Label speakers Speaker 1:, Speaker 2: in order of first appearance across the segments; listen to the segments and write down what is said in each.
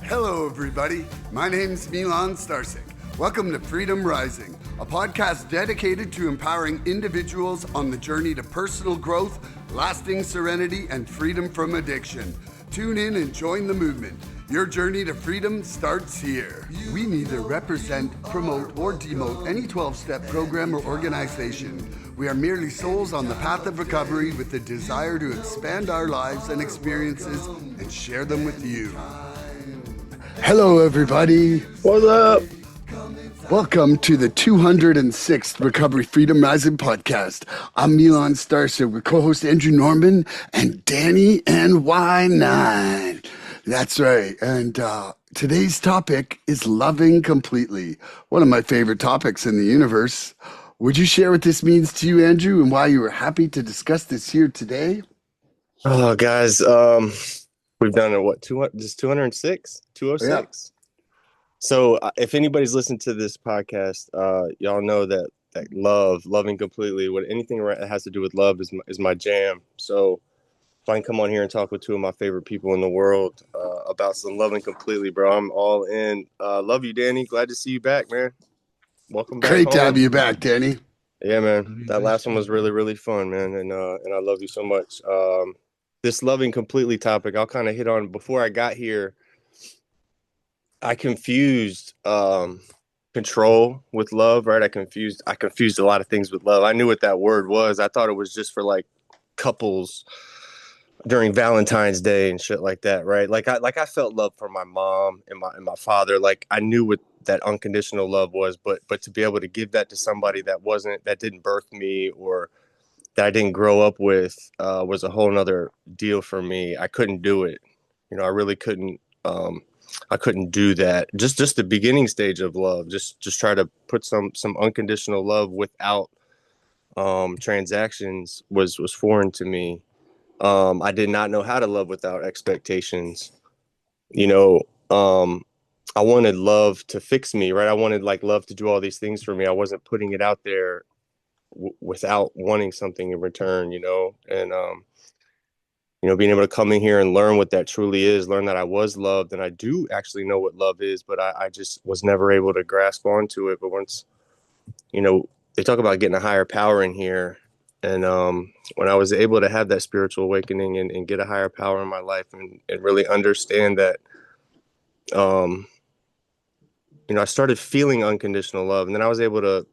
Speaker 1: Hello, everybody. My name's Milan Starcic. Welcome to Freedom Rising, a podcast dedicated to empowering individuals on the journey to personal growth, lasting serenity, and freedom from addiction. Tune in and join the movement. Your journey to freedom starts here. We neither represent, promote, or demote any 12-step program or organization. We are merely souls on the path of recovery with the desire to expand our lives and experiences and share them with you. Hello, everybody.
Speaker 2: What's up?
Speaker 1: Welcome to the 206th Recovery Freedom Rising podcast. I'm Milan Starcic with co-host Andrew Norman and Danny NY9. That's right. And today's topic is loving completely. One of my favorite topics in the universe. Would you share what this means to you, Andrew, and why you were happy to discuss this here today?
Speaker 2: Oh, guys, we've done it, what, 206? 206? Yeah. So if anybody's listened to this podcast, y'all know that loving completely, anything that has to do with love is my jam. So if I can come on here and talk with two of my favorite people in the world about some loving completely, bro, I'm all in. Love you, Danny. Glad to see you back, man. Welcome back.
Speaker 1: Great to have you back, Danny.
Speaker 2: Yeah, man. That last one was really, really fun, man. And I love you so much. This loving completely topic, I'll kind of hit on. Before I got here, I confused control with love, right? I confused a lot of things with love. I knew what that word was. I thought it was just for like couples during Valentine's Day and shit like that, right? Like I felt love for my mom and my father. Like I knew what that unconditional love was, but to be able to give that to somebody that didn't birth me or that I didn't grow up with was a whole nother deal for me. I couldn't do it. I really couldn't. I couldn't do that. Just the beginning stage of love. Just try to put some unconditional love without transactions was foreign to me. I did not know how to love without expectations. I wanted love to fix me, right? I wanted like love to do all these things for me. I wasn't putting it out there without wanting something in return, and being able to come in here and learn what that truly is, learn that I was loved and I do actually know what love is, but I just was never able to grasp onto it. But once, they talk about getting a higher power in here. And when I was able to have that spiritual awakening and get a higher power in my life and really understand that, I started feeling unconditional love. And then I was able to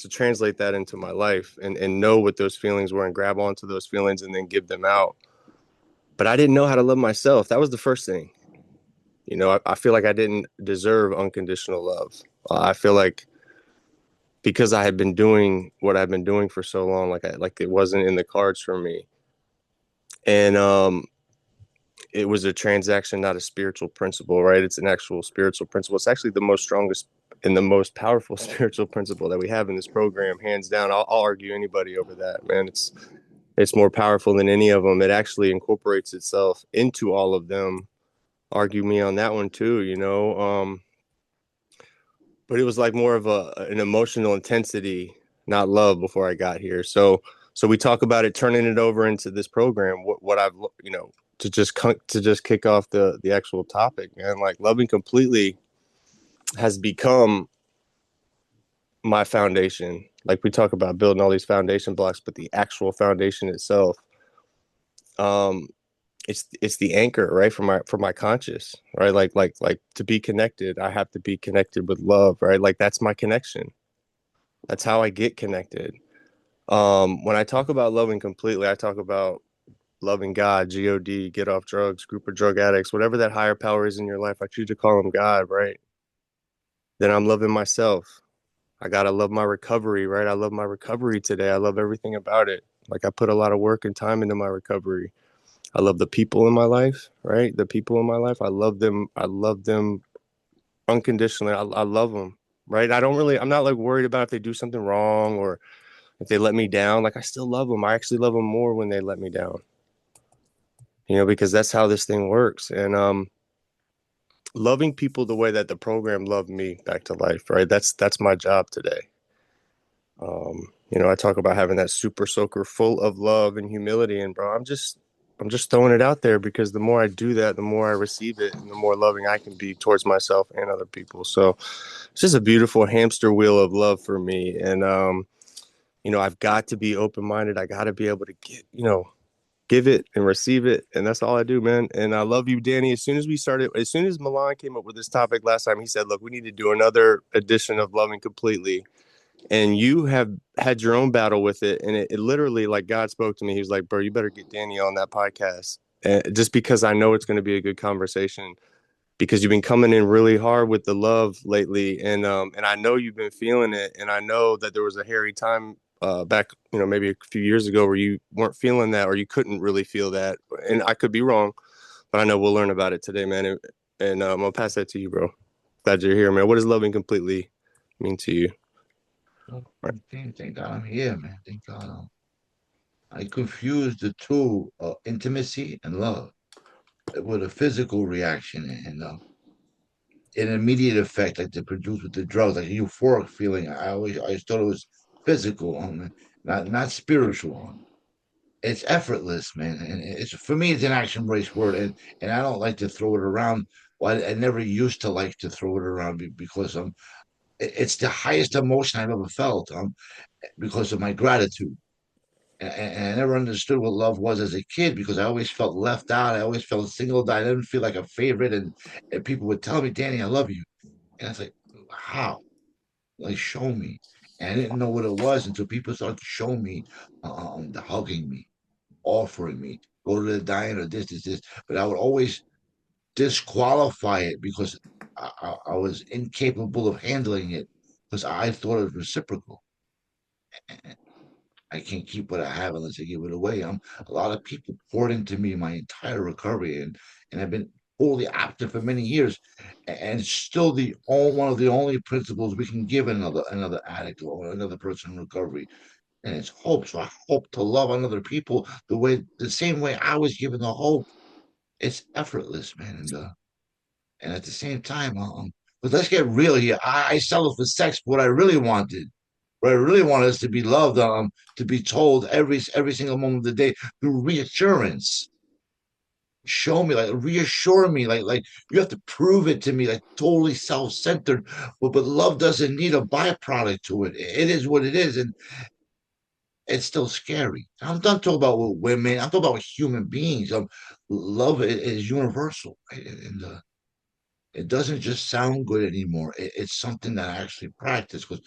Speaker 2: translate that into my life and know what those feelings were and grab onto those feelings and then give them out. But I didn't know how to love myself. That was the first thing. I feel like I didn't deserve unconditional love. I feel like because I had been doing what I've been doing for so long, like it wasn't in the cards for me. And it was a transaction, not a spiritual principle, right? It's an actual spiritual principle. It's actually the most strongest and the most powerful spiritual principle that we have in this program, hands down. I'll argue anybody over that, man. It's more powerful than any of them. It actually incorporates itself into all of them. Argue me on that one too, but it was like more of an emotional intensity, not love, before I got here. So we talk about it, turning it over into this program. What I've, to just kick off the actual topic, man. Like loving completely has become my foundation. Like we talk about building all these foundation blocks, but the actual foundation itself, it's the anchor, right? For my conscious, right? Like to be connected, I have to be connected with love, right? Like that's my connection. That's how I get connected. When I talk about loving completely, I talk about loving God, G-O-D, get off drugs, group of drug addicts, whatever that higher power is in your life. I choose to call him God, right? Then I'm loving myself. I got to love my recovery, right? I love my recovery today. I love everything about it. Like I put a lot of work and time into my recovery. I love the people in my life, right? The people in my life. I love them. I love them unconditionally. I love them, right? I'm not like worried about if they do something wrong or if they let me down. Like I still love them. I actually love them more when they let me down, because that's how this thing works. And, loving people the way that the program loved me back to life, right? That's my job today. I talk about having that super soaker full of love and humility, and bro, I'm just throwing it out there because the more I do that, the more I receive it, and the more loving I can be towards myself and other people. So it's just a beautiful hamster wheel of love for me. And I've got to be open minded. I got to be able to give it and receive it, and that's all I do, man. And I love you, Danny. As soon as Milan came up with this topic last time, he said, "Look, we need to do another edition of Loving Completely." And you have had your own battle with it, and it literally, like, God spoke to me. He was like, "Bro, you better get Danny on that podcast," and just because I know it's going to be a good conversation, because you've been coming in really hard with the love lately, and I know you've been feeling it, and I know that there was a hairy time back, maybe a few years ago where you weren't feeling that, or you couldn't really feel that, and I could be wrong, but I know we'll learn about it today, man, and I'll pass that to you, bro. Glad you're here, man. What does loving completely mean to you?
Speaker 3: Well,
Speaker 2: Right.
Speaker 3: thank God I'm here, man. Thank God. I confuse the two, intimacy and love, with a physical reaction and an immediate effect, like they produce with the drugs, like a euphoric feeling. I always thought it was physical, not spiritual. It's effortless, man, and it's for me. It's an action-based word, and I don't like to throw it around. Well, I never used to like to throw it around because it's the highest emotion I've ever felt. Because of my gratitude. And I never understood what love was as a kid because I always felt left out. I always felt singled out. I didn't feel like a favorite. And people would tell me, Danny, I love you. And I was like, how? Like, show me. And I didn't know what it was until people started to show me, the hugging me, offering me, go to the diner, this. But I would always disqualify it because I was incapable of handling it because I thought it was reciprocal. I can't keep what I have unless I give it away. A lot of people poured into me my entire recovery, and I've been totally absent for many years, and it's still one of the only principles we can give another addict or another person in recovery, and it's hope. So I hope to love other people the same way I was given the hope. It's effortless, man, and at the same time, but let's get real here. I settled for sex, but what I really wanted. What I really wanted is to be loved, to be told every single moment of the day through reassurance. Show me, like reassure me, like you have to prove it to me, like totally self-centered. But love doesn't need a byproduct to it. It is what it is, and it's still scary. I'm not talking about with women. I'm talking about with human beings. Love is universal, right? And it doesn't just sound good anymore. It's something that I actually practice because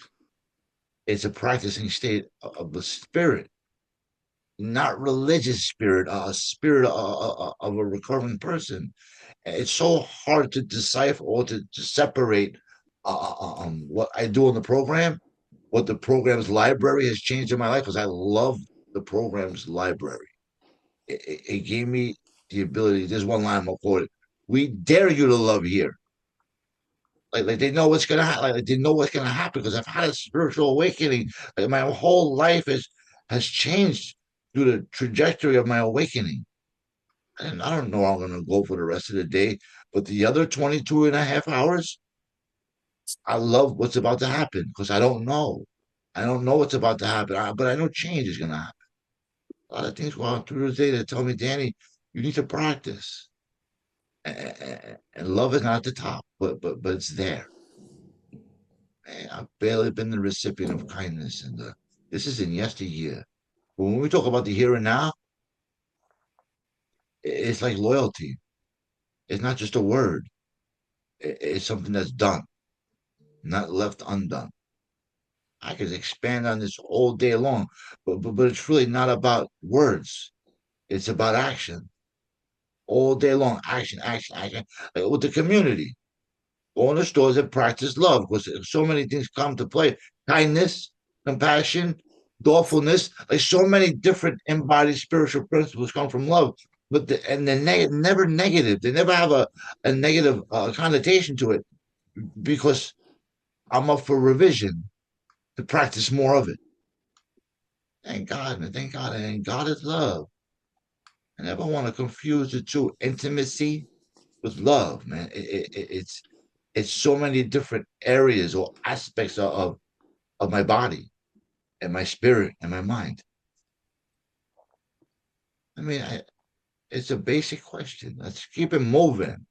Speaker 3: it's a practicing state of the spirit, not religious spirit, a spirit of a recovering person. It's so hard to decipher or to separate what I do in the program, what the program's library has changed in my life, because I love the program's library. It gave me the ability. There's one line I'll quote it. We dare you to love here. Like they know what's gonna happen. Like they know what's gonna happen because I've had a spiritual awakening. Like my whole life has changed through the trajectory of my awakening. And I don't know how I'm gonna go for the rest of the day, but the other 22 and a half hours, I love what's about to happen because I don't know. I don't know what's about to happen, but I know change is gonna happen. A lot of things go on through the day that tell me, Danny, you need to practice. And love is not at the top, but it's there. Man, I've barely been the recipient of kindness, and this is in yesteryear. But when we talk about the here and now, it's like loyalty. It's not just a word. It's something that's done, not left undone. I could expand on this all day long, but it's really not about words. It's about action. All day long, action. Like with the community, go in the stores and practice love because so many things come to play: kindness, compassion, thoughtfulness. Like so many different embodied spiritual principles come from love. And they're never negative. They never have a negative connotation to it because I'm up for revision to practice more of it. Thank God, man. Thank God. And God is love. I never want to confuse the two, intimacy with love, man. It's so many different areas or aspects of my body and my spirit and my mind. I mean, It's a basic question. Let's keep it moving.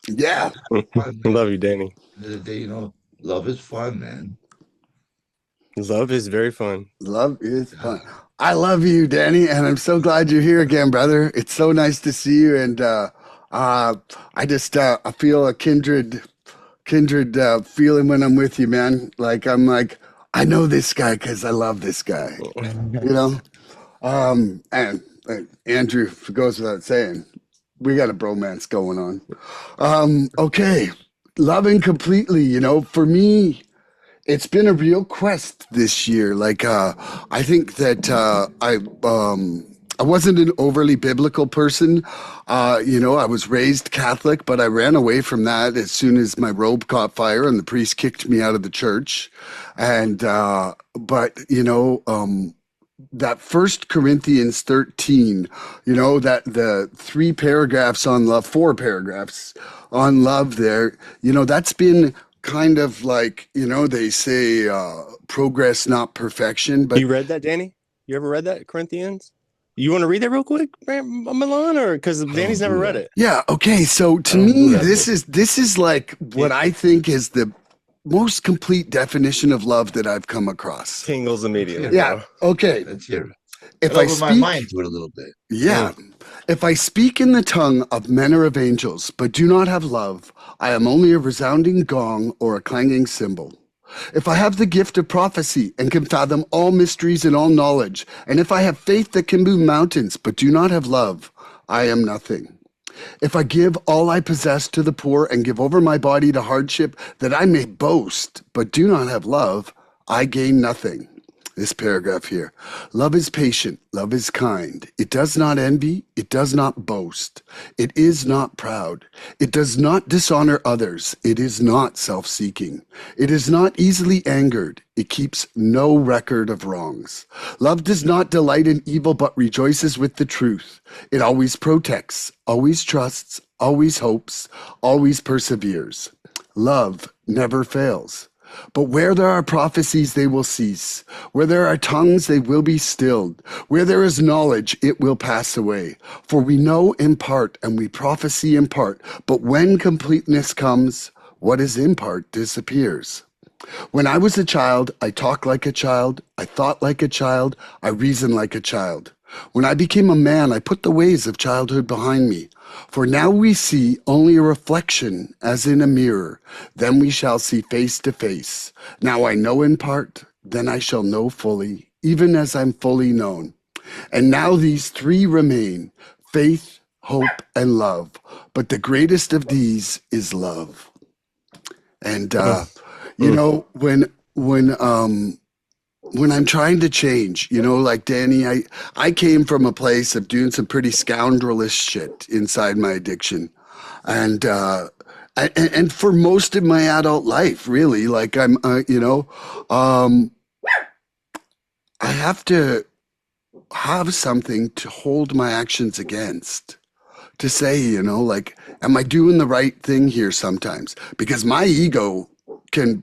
Speaker 1: Yeah,
Speaker 3: Fun, man.
Speaker 2: Love you, Danny.
Speaker 3: End of the day, love is fun, man.
Speaker 2: Love is very fun.
Speaker 1: love is fun. I love you, Danny, and I'm so glad you're here again, brother. It's so nice to see you, and I just I feel a kindred feeling when I'm with you, man. Like I'm like I know this guy because I love this guy, you know. And Andrew, it goes without saying, we got a bromance going on. Okay, loving completely. You know, for me, it's been a real quest this year. Like, I think that I wasn't an overly biblical person. You know, I was raised Catholic, but I ran away from that as soon as my robe caught fire and the priest kicked me out of the church. And but you know, that First Corinthians 13, you know, that the 3 paragraphs on love, 4 paragraphs on love there, you know, that's been kind of like, you know, they say progress, not perfection, but
Speaker 2: You read that, Danny? You ever read that, Corinthians? You want to read that real quick, Milan, or because
Speaker 3: I don't
Speaker 2: Danny's never
Speaker 3: do
Speaker 2: read
Speaker 3: that.
Speaker 2: it?
Speaker 1: yeah, okay. So
Speaker 3: I
Speaker 1: to
Speaker 3: don't do
Speaker 1: me,
Speaker 3: that,
Speaker 1: this
Speaker 3: bro.
Speaker 1: is like what I think is the most complete definition of love that I've come across.
Speaker 2: Tingles
Speaker 3: Let's
Speaker 2: immediately,
Speaker 3: hear it.
Speaker 1: Yeah,
Speaker 2: bro.
Speaker 1: okay.
Speaker 3: Let's hear it.
Speaker 1: If
Speaker 3: It
Speaker 1: I
Speaker 3: opened my mind
Speaker 1: speak
Speaker 3: to it a little bit.
Speaker 1: Yeah.
Speaker 2: Mm.
Speaker 1: If I speak in the tongue of men or of angels, but do not have love, I am only a resounding gong or a clanging cymbal. If I have the gift of prophecy and can fathom all mysteries and all knowledge, and if I have faith that can move mountains, but do not have love, I am nothing. If I give all I possess to the poor and give over my body to hardship that I may boast, but do not have love, I gain nothing. This paragraph here. Love is patient. Love is kind. It does not envy. It does not boast. It is not proud. It does not dishonor others. It is not self-seeking. It is not easily angered. It keeps no record of wrongs. Love does not delight in evil, but rejoices with the truth. It always protects, always trusts, always hopes, always perseveres. Love never fails. But where there are prophecies, they will cease. Where there are tongues, they will be stilled. Where there is knowledge, it will pass away. For we know in part and we prophesy in part. But when completeness comes, what is in part disappears. When I was a child, I talked like a child, I thought like a child, I reasoned like a child. When I became a man, I put the ways of childhood behind me. For now we see only a reflection as in a mirror. Then we shall see face to face. Now I know in part, then I shall know fully, even as I'm fully known. And now these 3 remain, faith, hope, and love. But the greatest of these is love. And you
Speaker 2: Mm.
Speaker 1: know, when I'm trying to change, you know, like Danny, I came from a place of doing some pretty scoundrelish shit inside my addiction, and and for most of my adult life, really, like I'm, you know, um, I have to have something to hold my actions against. To say, you know, like, am I doing the right thing here sometimes? Because my ego can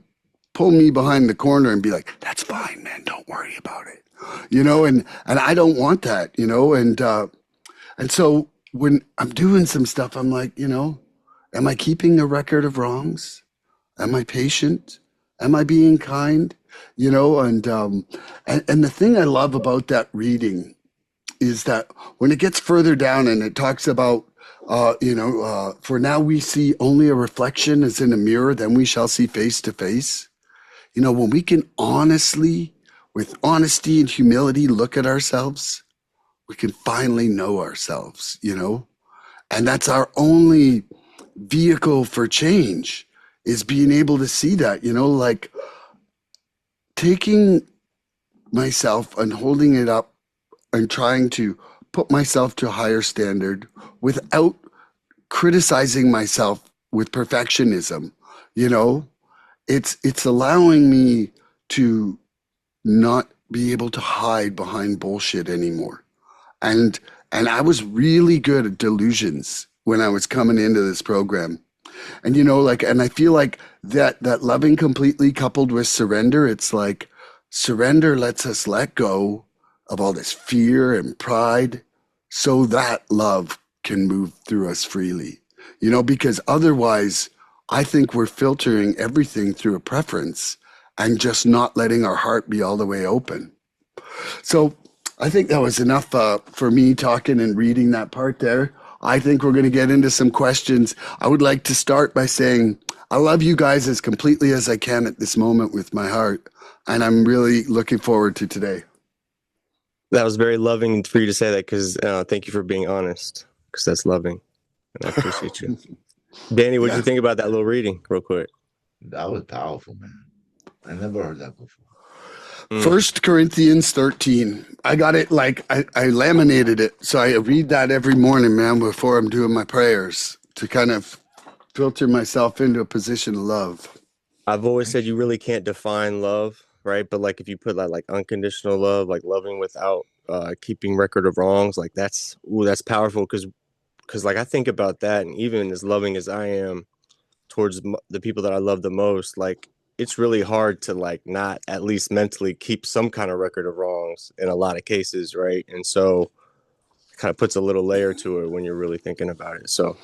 Speaker 1: pull me behind the corner and be like, that's fine, man, don't worry about it. You know, and I don't want that, you know, and so when I'm doing some stuff, I'm like, you know, am I keeping a record of wrongs? Am I patient? Am I being kind? You know, and the thing I love about that reading is that when it gets further down and it talks about, for now we see only a reflection as in a mirror, then we shall see face to face. You know, when we can honestly, with honesty and humility, look at ourselves, we can finally know ourselves, you know? And that's our only vehicle for change is being able to see that, you know, like taking myself and holding it up and trying to put myself to a higher standard without criticizing myself with perfectionism. You know, it's allowing me to not be able to hide behind bullshit anymore. And and I was really good at delusions when I was coming into this program. And you know, like, and I feel like that loving completely coupled with surrender, it's like surrender lets us let go of all this fear and pride. so that love can move through us freely. Because otherwise, I think we're filtering everything through a preference and just not letting our heart be all the way open. So I think that was enough for me talking and reading that part there. I think we're going to get into some questions. I would like to start by saying I love you guys as completely as I can at this moment with my heart. And I'm really looking forward to today.
Speaker 2: That was very loving for you to say that, because thank you for being honest, because that's loving, and I appreciate you. Danny, what did
Speaker 1: Yeah.
Speaker 2: you think about that little reading, real quick?
Speaker 3: That was powerful, man. I never heard that before.
Speaker 2: Mm.
Speaker 1: 1 Corinthians 13. I got it like I laminated it. So I read that every morning, man, before I'm doing my prayers to kind of filter myself into a position of love.
Speaker 2: I've always said
Speaker 3: Thank
Speaker 2: you
Speaker 3: you.
Speaker 2: really can't define love, right? But like if you put like unconditional love, like loving without keeping record of wrongs, like that's powerful, because like I think about that, and even as loving as I am towards the people that I love the most, like it's really hard to like not at least mentally keep some kind of record of wrongs in a lot of cases, right? And so it kind of puts a little layer to it when you're really thinking about it. So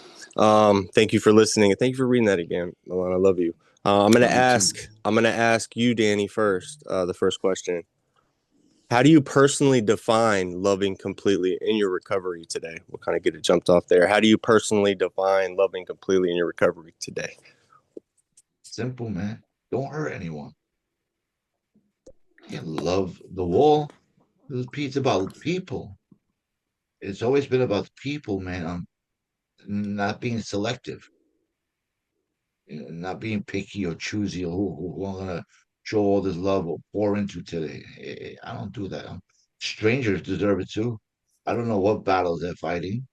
Speaker 2: thank you for listening, and thank you for reading that again, Milan. I love you. I'm gonna
Speaker 1: Love you too.
Speaker 2: ask. I'm gonna ask you, Danny, first. The first question: how do you personally define loving completely in your recovery today? We'll kind of get it jumped off there. How do you personally define loving completely in your recovery today?
Speaker 3: Simple, man. Don't hurt anyone. You love the wall. It's about people. It's always been about the people, man. Not being selective, not being picky or choosy, or who I'm gonna show all this love or pour into today. I don't do that. Strangers deserve it too. I don't know what battles they're fighting.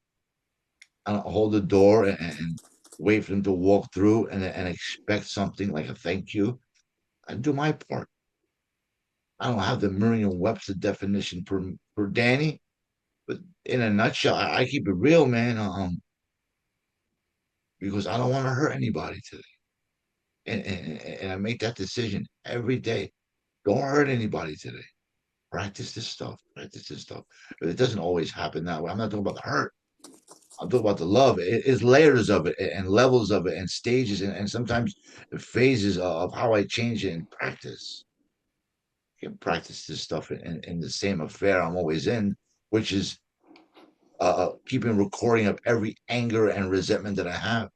Speaker 3: I don't hold the door and wait for them to walk through and expect something like a thank you. I do my part. I don't have the Merriam-Webster definition for Danny, but in a nutshell, I keep it real, man. Because I don't want to hurt anybody today, and I make that decision every day. Don't hurt anybody today. Practice this stuff. Practice this stuff. But it doesn't always happen that way. I'm not talking about the hurt. I'm talking about the love. It's layers of it and levels of it and stages and sometimes phases of how I change it in practice. I can practice this stuff in the same affair I'm always in, which is keeping recording of every anger and resentment that I have.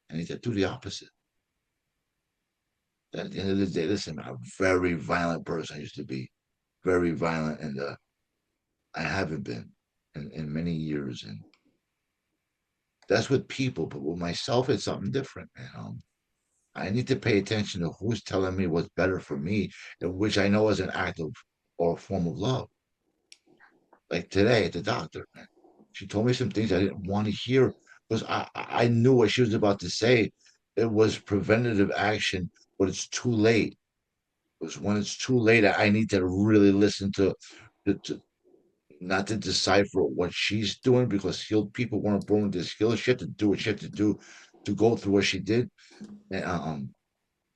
Speaker 3: I need to do the opposite. At the end of the day, listen, I'm a very violent person. I used to be very violent, and I haven't been in many years. And that's with people, but with myself, it's something different, man. I need to pay attention to who's telling me what's better for me, which I know is an act of or a form of love. Like today at the doctor, man, she told me some things I didn't want to hear because I knew what she was about to say. It was preventative action, but it's too late. Because when it's too late, I need to really listen to not to decipher what she's doing because healed people weren't born with this skill. She had to do what she had to do to go through what she did. And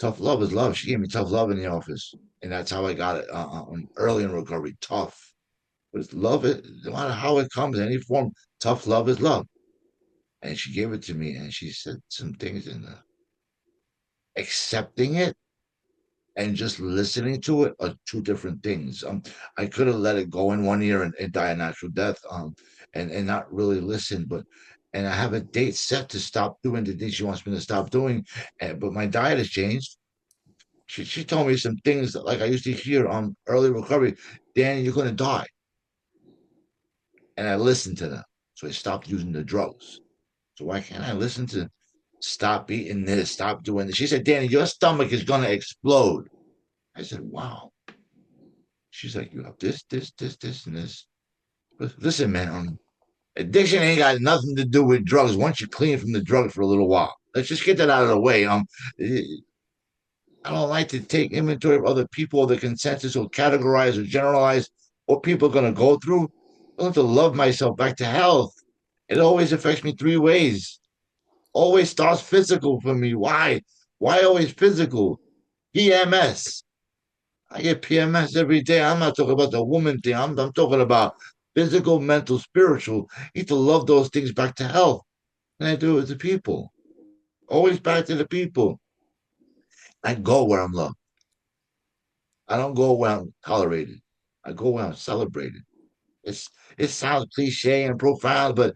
Speaker 3: tough love is love. She gave me tough love in the office, and that's how I got it early in recovery. Tough, but it's love. It no matter how it comes, in any form. Tough love is love, and she gave it to me, and she said some things in accepting it and just listening to it are two different things. I could have let it go in one ear and die a natural death, and not really listen. And I have a date set to stop doing the things she wants me to stop doing. But my diet has changed. She told me some things that, like I used to hear on early recovery, Danny, you're gonna die. And I listened to them. So I stopped using the drugs. So why can't I listen to stop eating this, stop doing this? She said, Danny, your stomach is gonna explode. I said, wow. She's like, you have this, and this. But listen, man, addiction ain't got nothing to do with drugs. Once you're clean from the drugs for a little while, let's just get that out of the way. Eh, I don't like to take inventory of other people or the consensus or categorize or generalize what people are going to go through. I have to love myself back to health. It always affects me three ways. Always starts physical for me. Why? Why always physical? PMS. I get PMS every day. I'm not talking about the woman thing. I'm talking about physical, mental, spiritual. You need to love those things back to health. And I do it to people. Always back to the people. I go where I'm loved. I don't go where I'm tolerated. I go where I'm celebrated. It's it sounds cliche and profound, but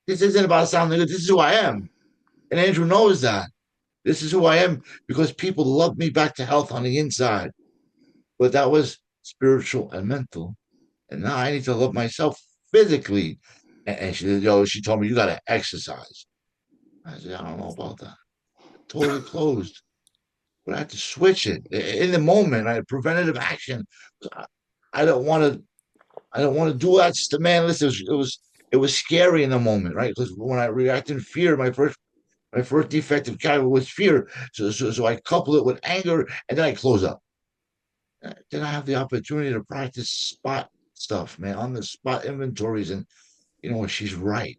Speaker 3: this isn't about sounding good. This is who I am. And Andrew knows that. This is who I am because people love me back to health on the inside. But that was spiritual and mental. And now I need to love myself physically. And she told me, you got to exercise. I said, I don't know about that. Totally closed. But I had to switch it in the moment. I had preventative action. I, I don't want to. I don't want to do that. Man, listen, it was scary in the moment, right? Because when I reacted in fear, my first defective character was fear. So I couple it with anger, and then I close up. Then I have the opportunity to practice spot stuff, man, on the spot inventories, and she's right.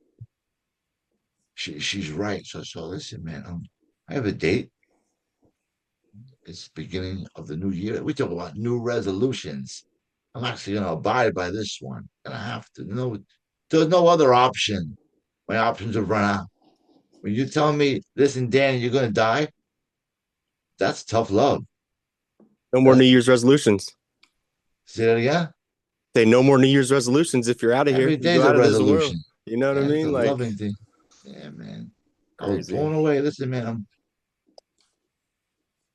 Speaker 3: She's right. So listen, man. I have a date. It's the beginning of the new year. We talk about new resolutions. I'm actually going to abide by this one. And I have to. No, there's no other option. My options have run out. When you tell me, listen, Dan, you're going to die, that's tough love.
Speaker 2: No more New Year's resolutions.
Speaker 3: Say that again?
Speaker 2: Say no more New Year's resolutions. If you're out of here,
Speaker 3: Every
Speaker 2: you
Speaker 3: day's
Speaker 2: go
Speaker 3: a
Speaker 2: out of this world.
Speaker 3: resolution.
Speaker 2: You know what I
Speaker 3: Yeah, it's
Speaker 2: mean?
Speaker 3: a
Speaker 2: Like,
Speaker 3: loving thing. Yeah, man. I was
Speaker 2: crazy.
Speaker 3: blown away. Listen, man.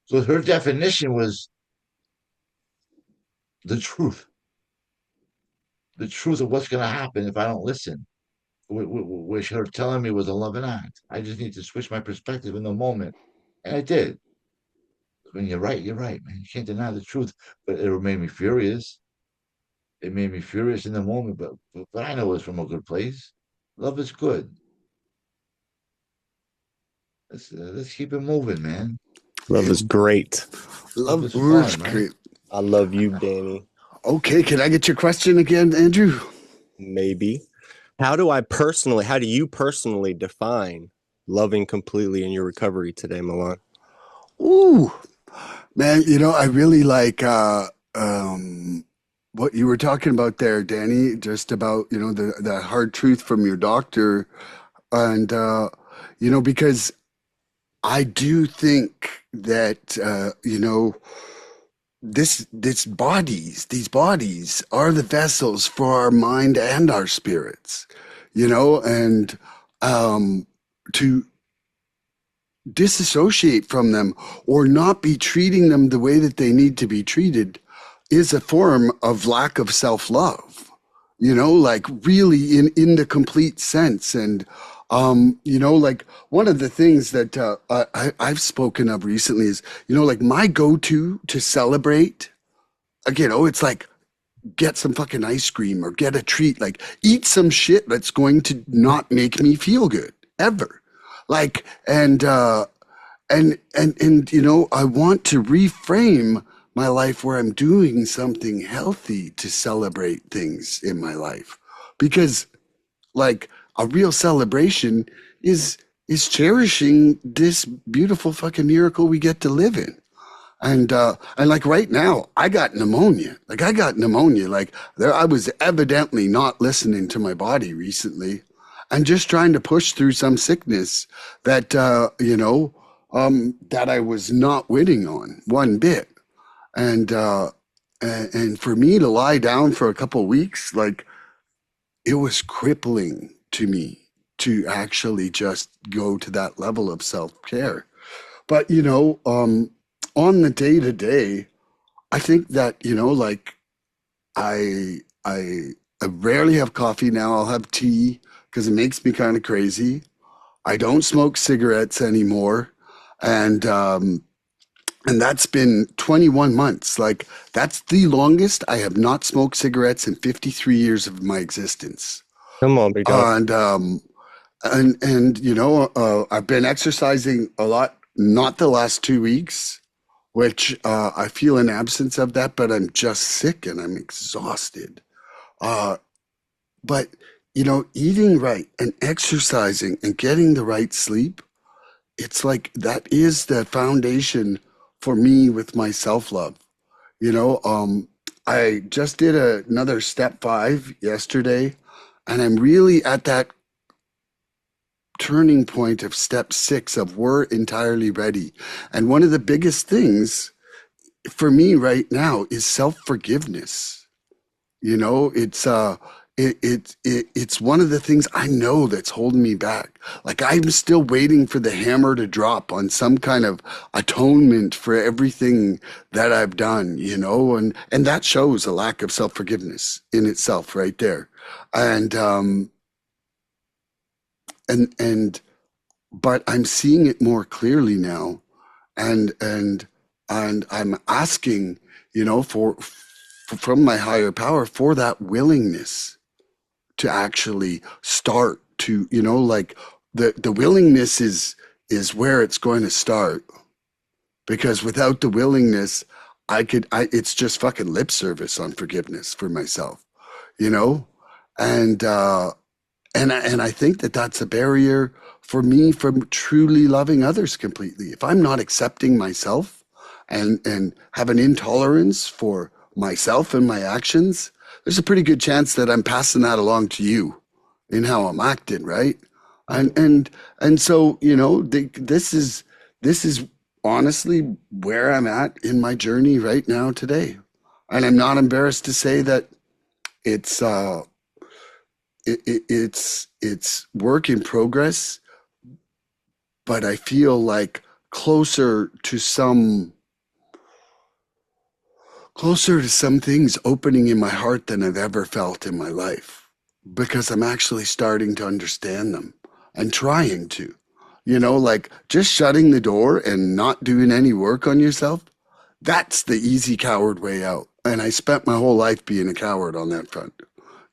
Speaker 3: So her definition was the truth. The truth of what's going to happen if I don't listen. Which her telling me was a loving act. I just need to switch my perspective in the moment. And I did. When you're right, man. You can't deny the truth. But it made me furious. It made me furious in the moment, but I know it's from a good place. Love is good. Let's keep it moving, man.
Speaker 2: Love is great.
Speaker 3: Love is
Speaker 1: Words
Speaker 3: fun, right?
Speaker 1: great.
Speaker 2: I love you, Danny.
Speaker 1: Okay, can I get your question again, Andrew?
Speaker 2: Maybe. How do you personally define loving completely in your recovery today, Milan?
Speaker 1: Ooh, man, I really like what you were talking about there, Danny, just about, the hard truth from your doctor. And, because I do think that, these bodies are the vessels for our mind and our spirits, and to disassociate from them or not be treating them the way that they need to be treated is a form of lack of self-love, like really in the complete sense. And like one of the things that I've spoken of recently is, like my go-to to celebrate, again, it's like get some fucking ice cream or get a treat, like eat some shit that's going to not make me feel good ever. Like, and I want to reframe my life where I'm doing something healthy to celebrate things in my life, because like a real celebration is cherishing this beautiful fucking miracle we get to live in. And like right now, I got pneumonia. Like there, I was evidently not listening to my body recently, and just trying to push through some sickness that that I was not winning on one bit. And and for me to lie down for a couple of weeks, like it was crippling to me to actually just go to that level of self-care. But on the day to day, I think that like I I I rarely have coffee now. I'll have tea because it makes me kind of crazy. I don't smoke cigarettes anymore, and that's been 21 months. Like that's the longest I have not smoked cigarettes in 53 years of my existence.
Speaker 2: Come on, big dog.
Speaker 1: And I've been exercising a lot, not the last 2 weeks, which I feel an absence of that, but I'm just sick and I'm exhausted. Uh, but eating right and exercising and getting the right sleep, it's like that is the foundation for me with my self-love. You know, um, I just did another step 5 yesterday, and I'm really at that turning point of step 6 of we're entirely ready. And one of the biggest things for me right now is self-forgiveness. You know, it's one of the things I know that's holding me back. Like I'm still waiting for the hammer to drop on some kind of atonement for everything that I've done, you know, and that shows a lack of self-forgiveness in itself right there. And and but I'm seeing it more clearly now, and I'm asking, you know, from my higher power for that willingness to actually start to, you know, like the willingness is where it's going to start, because without the willingness I it's just fucking lip service on forgiveness for myself, you know. And and I think that that's a barrier for me from truly loving others completely. If I'm not accepting myself and have an intolerance for myself and my actions, there's a pretty good chance that I'm passing that along to you in how I'm acting, right? And so, you know, this is honestly where I'm at in my journey right now today. And I'm not embarrassed to say that it's it's work in progress, but I feel like closer to some closer to some things opening in my heart than I've ever felt in my life, because I'm actually starting to understand them and trying to. You know, like just shutting the door and not doing any work on yourself, that's the easy coward way out. And I spent my whole life being a coward on that front.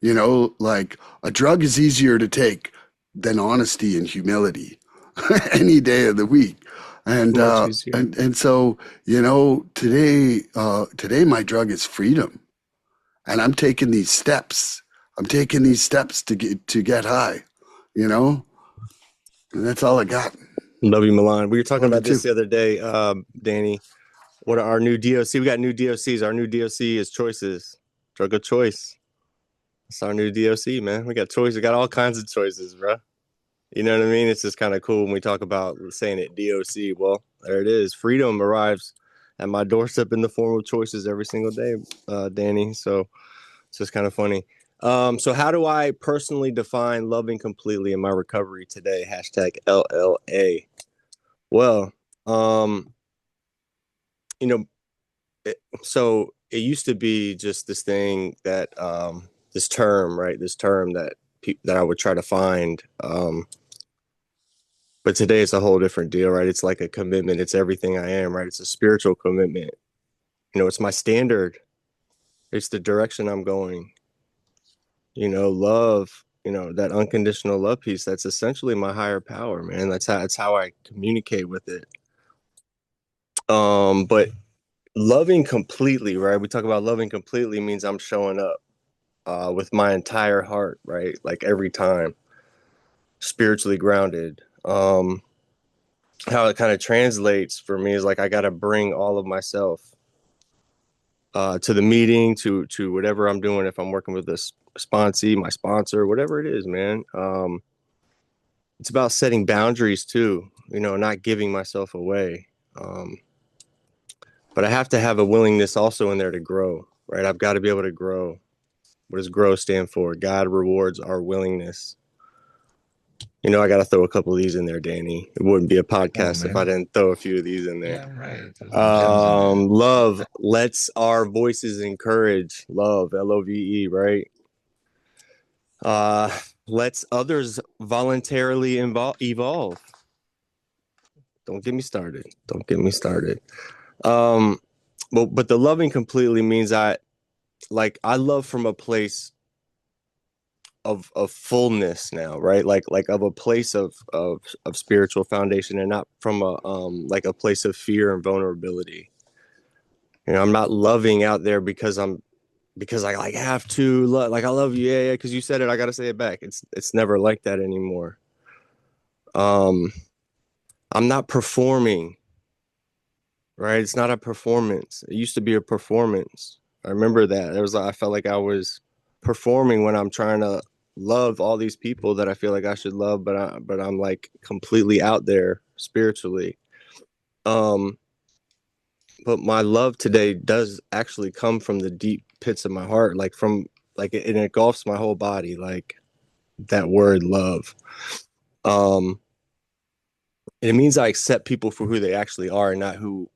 Speaker 1: You know, like a drug is easier to take than honesty and humility any day of the week.
Speaker 2: Much easier.
Speaker 1: And so, you know, today my drug is freedom. And I'm taking these steps. I'm taking these steps to get high, you know? And that's all I got.
Speaker 2: Love you, Milan. We were talking
Speaker 1: Love you
Speaker 2: about this
Speaker 1: too.
Speaker 2: the other day, Danny. What are our new DOC? We got new DOCs. Our new DOC is choices. Drug of choice. It's our new DOC, man. We got choices. We got all kinds of choices, bro. You know what I mean? It's just kind of cool when we talk about saying it DOC. Well, there it is. Freedom arrives at my doorstep in the form of choices every single day, Danny. So it's just kind of funny. So how do I personally define loving completely in my recovery today? Hashtag LLA. Well, um, you know, so it used to be just this thing that this term, right? This term that that I would try to find. But today it's a whole different deal, right? It's like a commitment. It's everything I am, right? It's a spiritual commitment. You know, it's my standard. It's the direction I'm going. You know, love, you know, that unconditional love piece, that's essentially my higher power, man. That's how I communicate with it. But loving completely, right? We talk about loving completely means I'm showing up with my entire heart, right? Like every time, spiritually grounded. How it kind of translates for me is like I got to bring all of myself to the meeting, to whatever I'm doing. If I'm working with this sponsee, my sponsor, whatever it is, man. It's about setting boundaries too, you know, not giving myself away. Um, but I have to have a willingness also in there to grow, right? I've got to be able to grow. What does grow stand for? God rewards our willingness. You know, I got to throw a couple of these in there, Danny. It wouldn't be a
Speaker 3: Oh
Speaker 2: podcast if I
Speaker 3: man.
Speaker 2: didn't throw a few of these in there.
Speaker 3: Yeah, right. There's some gems in there.
Speaker 2: Love lets our voices encourage. Love, LOVE, right? Uh, lets others voluntarily evolve. Don't get me started. Don't get me started. Um, but the loving completely means I love from a place of fullness now, right? Like of a place of spiritual foundation, and not from a like a place of fear and vulnerability. You know, I'm not loving out there because I like have to like I love you, yeah, because you said it, I gotta say it back. It's never like that anymore. Um, I'm not performing, right? It's not a performance. It used to be a performance, I remember that. It was I felt like I was performing when I'm trying to love all these people that I feel like I should love, but I'm like completely out there spiritually. Um, but my love today does actually come from the deep pits of my heart, like from like it engulfs my whole body, like that word love. Um, and it means I accept people for who they actually are, and not who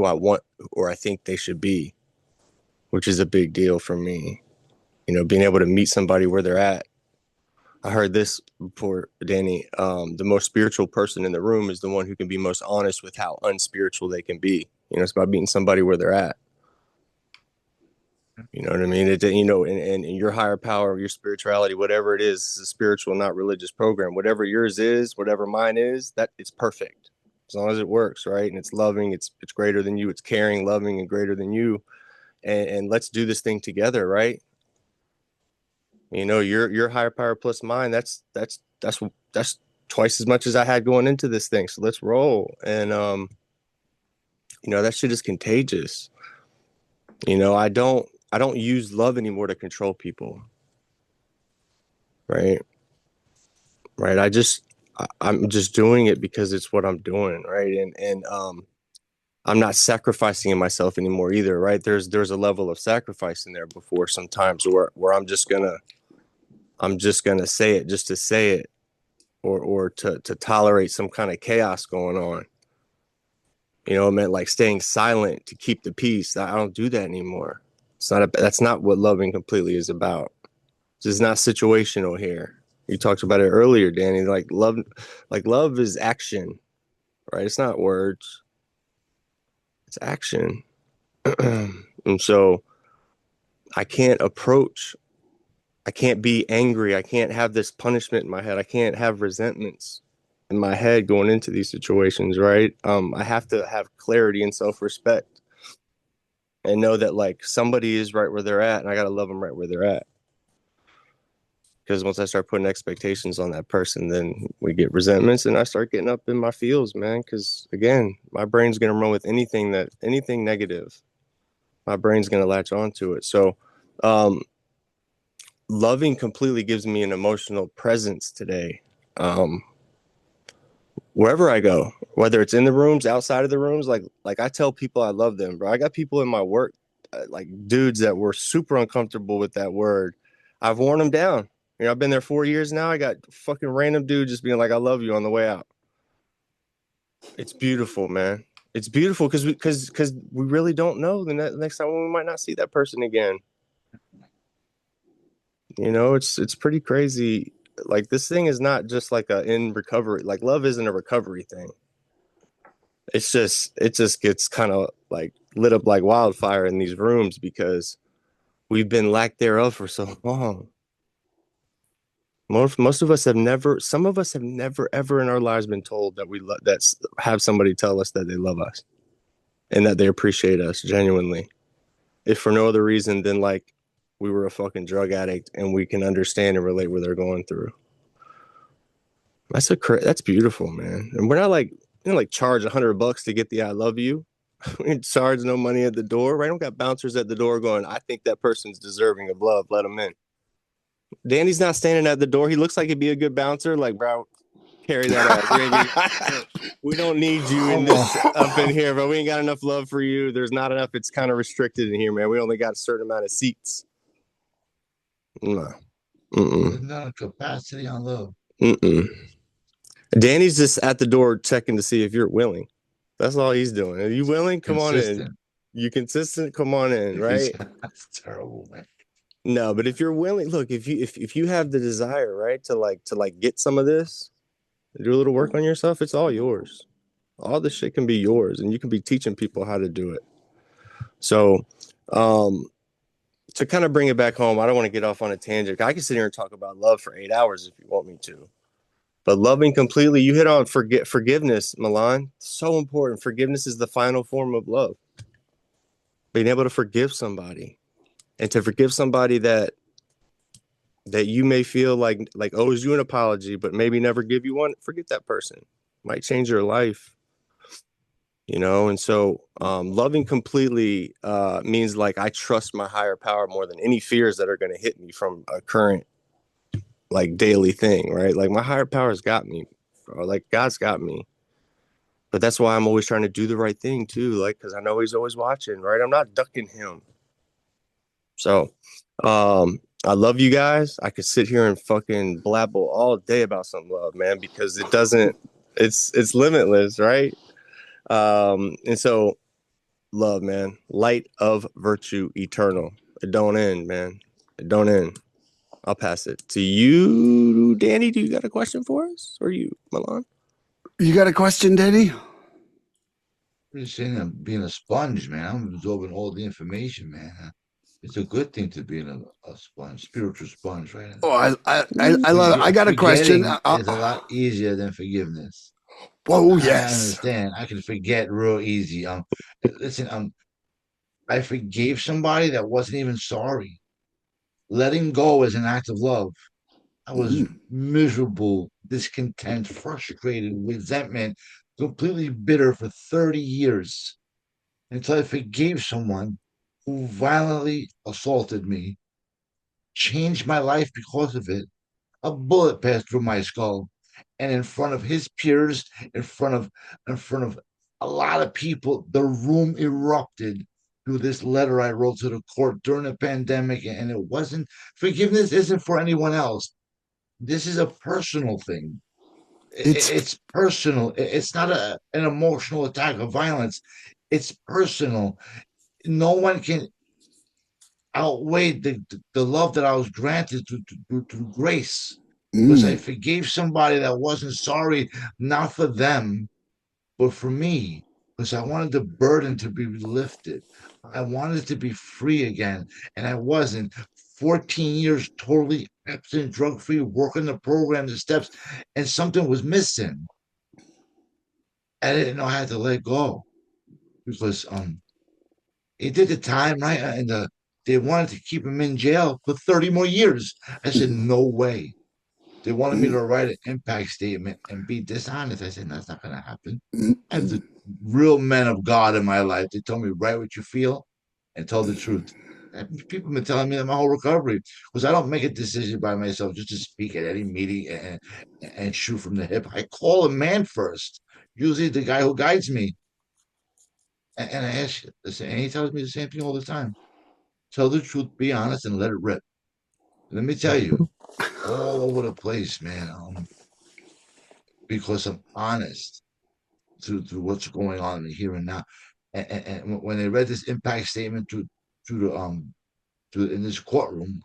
Speaker 2: I want or I think they should be, which is a big deal for me. You know, being able to meet somebody where they're at. I heard this before, Danny. The most spiritual person in the room is the one who can be most honest with how unspiritual they can be. You know, it's about meeting somebody where they're at. You know what I mean? You know, and your higher power, your spirituality, whatever it is, it's a spiritual, not religious program. Whatever yours is, whatever mine is, that it's perfect as long as it works, right? And it's loving, it's greater than you, it's caring, loving, and greater than you. And let's do this thing together, right? You know, your higher power plus mine. That's twice as much as I had going into this thing. So let's roll. And you know, that shit is contagious. You know, I don't use love anymore to control people. Right. Right. I'm just doing it because it's what I'm doing. Right. And I'm not sacrificing myself anymore either. Right. There's a level of sacrifice in there before sometimes where I'm just gonna say it just to say it, or to tolerate some kind of chaos going on. You know, it meant like staying silent to keep the peace. I don't do that anymore. That's not what loving completely is about. It's not situational here. You talked about it earlier, Danny. Like love is action, right? It's not words. It's action. And so I can't approach. I can't be angry. I can't have this punishment in my head. I can't have resentments in my head going into these situations, right? I have to have clarity and self-respect and know that like somebody is right where they're at, and I gotta love them right where they're at. Because once I start putting expectations on that person, then we get resentments, and I start getting up in my feels, man. Because again, my brain's gonna run with anything negative. My brain's gonna latch onto it. So, um, loving completely gives me an emotional presence today. Um, Wherever I go, whether it's in the rooms, outside of the rooms, like I tell people I love them, bro. I got people in my work, like dudes that were super uncomfortable with that word. I've worn them down. You know, I've been there 4 years now. I got fucking random dude just being like, "I love you" on the way out. It's beautiful, man. It's beautiful because we really don't know the next time we might not see that person again. You know, it's pretty crazy. Like this thing is not just like a in recovery. Like love isn't a recovery thing. It just gets kind of like lit up like wildfire in these rooms because we've been lack thereof for so long. Most of us have never, some of us have never ever in our lives been told that have somebody tell us that they love us and that they appreciate us genuinely, if for no other reason than like we were a fucking drug addict and we can understand and relate what they're going through. That's beautiful, man. And we're not like, like charge $100 to get the I love you. We didn't charge no money at the door, right? I don't got bouncers at the door going, I think that person's deserving of love. Let him in. Danny's not standing at the door. He looks like he'd be a good bouncer. Like, bro, carry that ass. We don't need you in this up in here, but we ain't got enough love for you. There's not enough. It's kind of restricted in here, man. We only got a certain amount of seats. No.
Speaker 3: There's not a capacity on love.
Speaker 2: Mm-mm. Danny's just at the door checking to see if you're willing. That's all he's doing. Are you willing? Come on in. You consistent? Come on in, right?
Speaker 3: That's terrible, man.
Speaker 2: No, but if you're willing, look, if you have the desire, right, to get some of this, do a little work on yourself, it's all yours. All this shit can be yours, and you can be teaching people how to do it. So, to kind of bring it back home, I don't want to get off on a tangent. I can sit here and talk about love for 8 hours if you want me to. But loving completely, you hit on forgiveness, Milan. So important. Forgiveness is the final form of love. Being able to forgive somebody, and to forgive somebody that you may feel like owes you an apology, but maybe never give you one. Forget that person. Might change your life. you know. And so loving completely means like I trust my higher power more than any fears that are going to hit me from a current like daily thing, right? Like my higher power's got me, or like God's got me. But that's why I'm always trying to do the right thing too, like because I know he's always watching, right? I'm not ducking him. So I love you guys. I could sit here and fucking blabble all day about some love, man, because it doesn't, it's limitless, right? And so love, man, light of virtue, eternal. It don't end, man. It don't end. I'll pass it to you, Danny. Do you got a question for us, or you, Milan?
Speaker 1: You got a question, Danny?
Speaker 3: I'm just saying I'm being a sponge, man. I'm absorbing all the information, man. It's a good thing to be a sponge, spiritual sponge, right?
Speaker 1: Oh, I love it. I got a question.
Speaker 3: Forgetting is a lot easier than forgiveness.
Speaker 1: Whoa,
Speaker 3: I
Speaker 1: yes.
Speaker 3: understand. I can forget real easy. Listen, I forgave somebody that wasn't even sorry. Letting go is an act of love. I was miserable, discontent, frustrated, resentment, completely bitter for 30 years until I forgave someone who violently assaulted me, changed my life because of it. A bullet passed through my skull, and in front of his peers, in front of a lot of people, the room erupted through this letter I wrote to the court during the pandemic. And it wasn't forgiveness isn't for anyone else. This is a personal thing.
Speaker 1: It's
Speaker 3: It's personal. It's not an emotional attack of violence. It's personal. No one can outweighed the love that I was granted through grace because I forgave somebody that wasn't sorry, not for them, but for me, because I wanted the burden to be lifted. I wanted to be free again, and I wasn't. 14 years totally absent, drug free, working the program, the steps, and something was missing. I didn't know I had to let go because he did the time, right? And they wanted to keep him in jail for 30 more years. I said, no way. They wanted me to write an impact statement and be dishonest. I said, that's not going to happen. I have the real men of God in my life. They told me, write what you feel and tell the truth. And people have been telling me that my whole recovery because I don't make a decision by myself just to speak at any meeting and shoot from the hip. I call a man first, usually the guy who guides me. And I ask you, and he tells me the same thing all the time. Tell the truth, be honest, and let it rip. Let me tell you, all over the place, man. Because I'm honest through what's going on in the here and now. And when they read this impact statement through the through in this courtroom,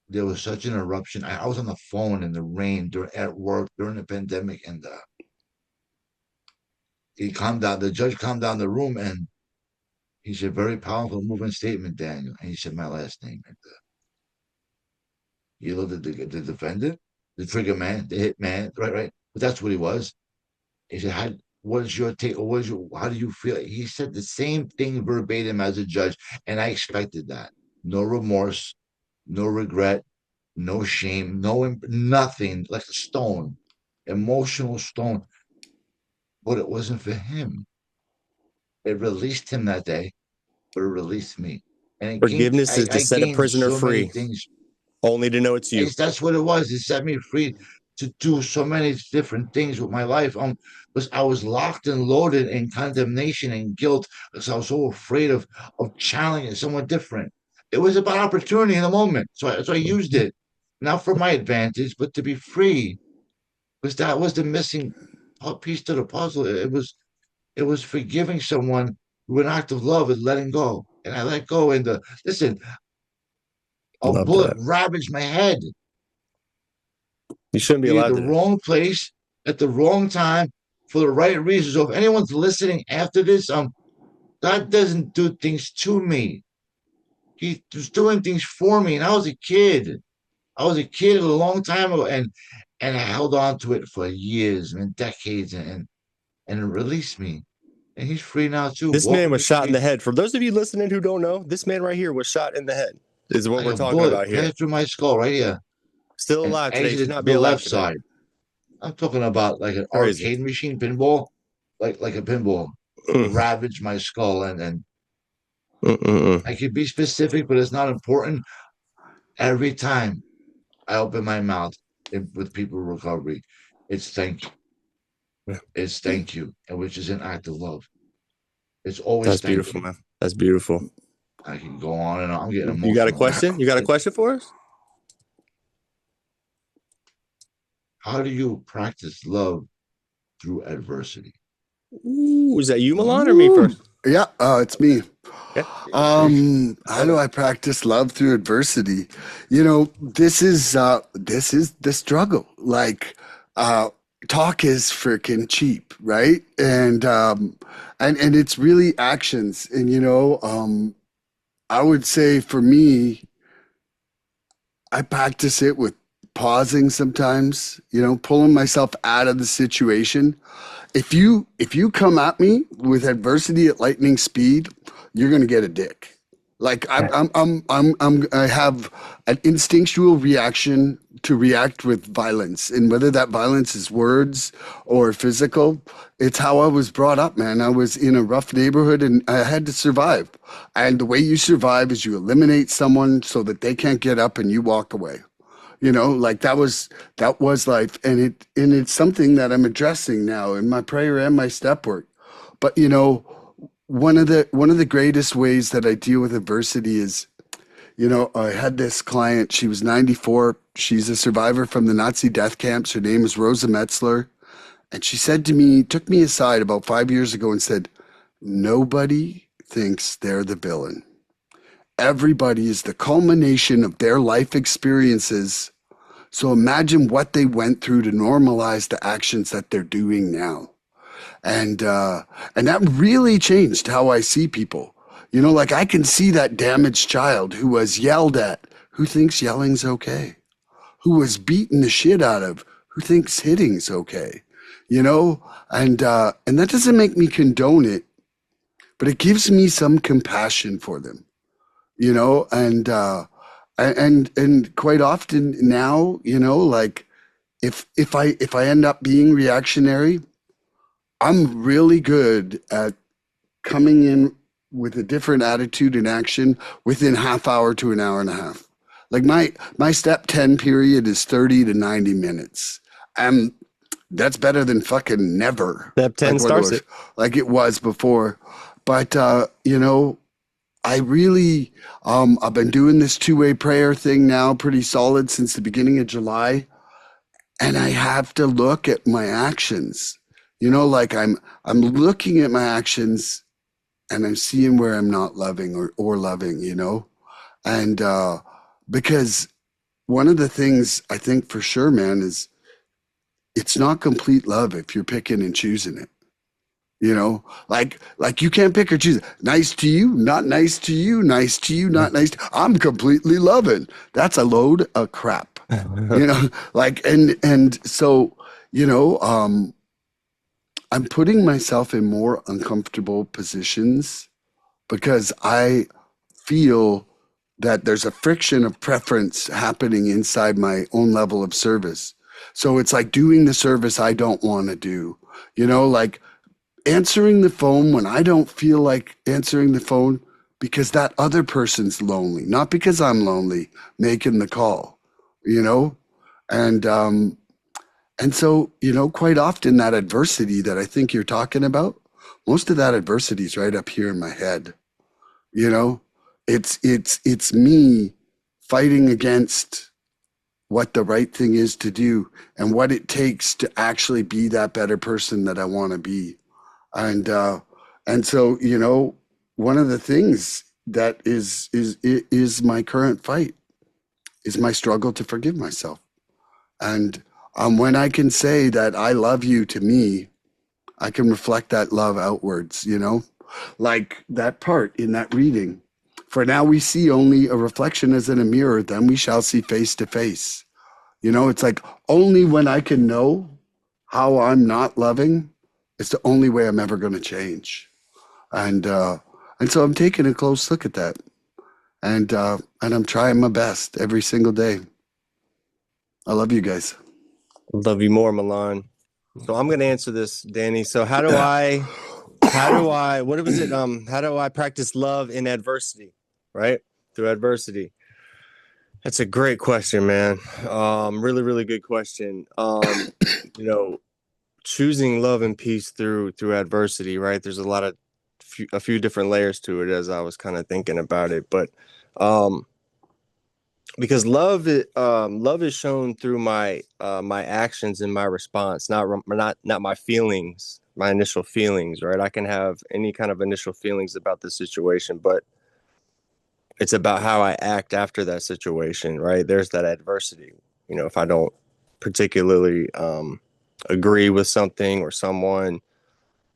Speaker 3: there was such an eruption. I was on the phone in the rain during at work during the pandemic, and he calmed down. The judge calmed down the room, and he said, "Very powerful, moving statement, Daniel." And he said my last name. And, you know the defendant, the trigger man, the hit man, right, right. But that's what he was. He said, what is your take, or how do you feel? He said the same thing verbatim as a judge, and I expected that. No remorse, no regret, no shame, nothing, like a stone, emotional stone. But it wasn't for him. It released him that day, but it released me. And it gained,
Speaker 2: Forgiveness is to
Speaker 3: I
Speaker 2: set a
Speaker 3: gained
Speaker 2: prisoner
Speaker 3: so many
Speaker 2: free,
Speaker 3: things.
Speaker 2: only to know it's you.
Speaker 3: That's what it was. It set me free to do so many different things with my life. Because I was locked and loaded in condemnation and guilt because I was so afraid of challenging someone different. It was about opportunity in the moment, so I used it not for my advantage, but to be free. Because that was the missing piece to the puzzle. It was forgiving someone through an act of love and letting go. And I let go. And listen, a
Speaker 2: Love
Speaker 3: bullet
Speaker 2: that.
Speaker 3: ravaged my head.
Speaker 2: You shouldn't be
Speaker 3: Be at
Speaker 2: allowed
Speaker 3: the
Speaker 2: to.
Speaker 3: wrong place at the wrong time for the right reasons. So if anyone's listening after this, God doesn't do things to me. He was doing things for me. And I was a kid. I was a kid a long time ago, and I held on to it for years and decades, and it released me. And he's free now too,
Speaker 2: This man
Speaker 3: walking
Speaker 2: was
Speaker 3: the
Speaker 2: shot in the
Speaker 3: streets.
Speaker 2: head. For those of you listening who don't know, this man right here was shot in the head. Is what
Speaker 3: Like
Speaker 2: we're
Speaker 3: a
Speaker 2: talking
Speaker 3: bullet
Speaker 2: about here.
Speaker 3: passed through my skull right here
Speaker 2: Still
Speaker 3: and
Speaker 2: alive today. Should
Speaker 3: exited
Speaker 2: not be
Speaker 3: the
Speaker 2: alive
Speaker 3: left
Speaker 2: today.
Speaker 3: side. I'm talking about like an
Speaker 2: Crazy.
Speaker 3: arcade machine pinball. like a pinball,
Speaker 2: Mm,
Speaker 3: ravage my skull, and
Speaker 2: mm.
Speaker 3: I could be specific, but it's not important. Every time I open my mouth with people recovery, it's thank you. It's thank you, and which is an act of love. It's always
Speaker 2: That's
Speaker 3: thank
Speaker 2: beautiful,
Speaker 3: you.
Speaker 2: man. That's beautiful.
Speaker 3: I can go on and on. I'm getting
Speaker 2: You got a
Speaker 3: emotional now.
Speaker 2: question? You got a question for us?
Speaker 3: How do you practice love through adversity?
Speaker 2: Ooh, is that you, Milan, or me
Speaker 1: Woo.
Speaker 2: first?
Speaker 1: Yeah, it's me.
Speaker 2: Okay. Great.
Speaker 1: How do I practice love through adversity? This is the struggle. Like, uh, talk is freaking cheap, right? And it's really actions. And I would say for me, I practice it with pausing sometimes. Pulling myself out of the situation. If you come at me with adversity at lightning speed, you're gonna get a dick. Like I have an instinctual reaction to react with violence, and whether that violence is words or physical, it's how I was brought up, man. I was in a rough neighborhood, and I had to survive. And the way you survive is you eliminate someone so that they can't get up, and you walk away. Like that was life, and it's something that I'm addressing now in my prayer and my step work. But one of the greatest ways that I deal with adversity is, I had this client. She was 94. She's a survivor from the Nazi death camps. Her name is Rosa Metzler, and she said to me, took me aside about 5 years ago and said, "Nobody thinks they're the villain. Everybody is the culmination of their life experiences. So imagine what they went through to normalize the actions that they're doing now." And that really changed how I see people. Like I can see that damaged child who was yelled at, who thinks yelling's okay, who was beaten the shit out of, who thinks hitting's okay. And that doesn't make me condone it, but it gives me some compassion for them. And quite often now, like if I end up being reactionary, I'm really good at coming in with a different attitude and action within half hour to an hour and a half. Like my step 10 period is 30 to 90 minutes. And that's better than fucking never,
Speaker 2: Step 10
Speaker 1: like what it
Speaker 2: starts
Speaker 1: was,
Speaker 2: it.
Speaker 1: like it was before. But I really, I've been doing this two-way prayer thing now pretty solid since the beginning of July. And I have to look at my actions. Like I'm looking at my actions, and I'm seeing where I'm not loving or loving, And because one of the things I think for sure, man, is it's not complete love if you're picking and choosing it. Like you can't pick or choose. Nice to you, not nice to you, nice to you, not nice. I'm completely loving. That's a load of crap. Like and so, you know, um, I'm putting myself in more uncomfortable positions because I feel that there's a friction of preference happening inside my own level of service. So it's like doing the service I don't want to do. Like answering the phone when I don't feel like answering the phone because that other person's lonely, not because I'm lonely making the call, you know? And so, quite often that adversity that I think you're talking about, most of that adversity is right up here in my head. You know, it's me fighting against what the right thing is to do and what it takes to actually be that better person that I want to be. And and so, one of the things that is my current fight is my struggle to forgive myself. And when I can say that I love you to me, I can reflect that love outwards, like that part in that reading. For now we see only a reflection as in a mirror, then we shall see face to face. It's like only when I can know how I'm not loving, it's the only way I'm ever going to change. And so I'm taking a close look at that, and I'm trying my best every single day. I love you guys.
Speaker 2: Love you more, Milan. So I'm going to answer this, Danny. So what was it? How do I practice love in adversity? Right? Through adversity. That's a great question, man. Really, really good question. You know, choosing love and peace through adversity, right? There's a few different layers to it as I was kind of thinking about it, but um, because love is shown through my actions and my response, not my feelings, my initial feelings, right? I can have any kind of initial feelings about the situation, but it's about how I act after that situation, right? There's that adversity. If I don't particularly agree with something or someone,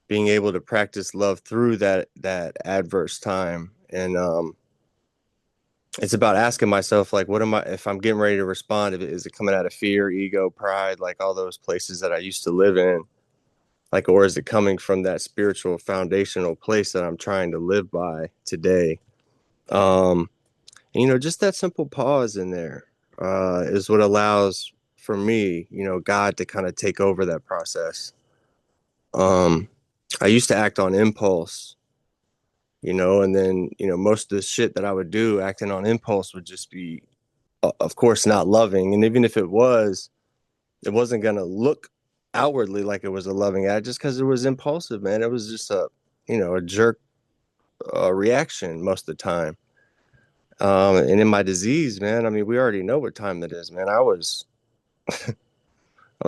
Speaker 2: being able to practice love through that adverse time, and it's about asking myself, like, what am I, if I'm getting ready to respond, is it coming out of fear, ego, pride, like all those places that I used to live in, like, or is it coming from that spiritual foundational place that I'm trying to live by today? um just that simple pause in there is what allows for me, God to kind of take over that process. um I used to act on impulse, and then most of the shit that I would do acting on impulse would just be, of course, not loving. And even if it wasn't going to look outwardly like it was a loving act, just because it was impulsive, man. It was just a jerk reaction most of the time. And in my disease, man, I mean, we already know what time it is, man. I was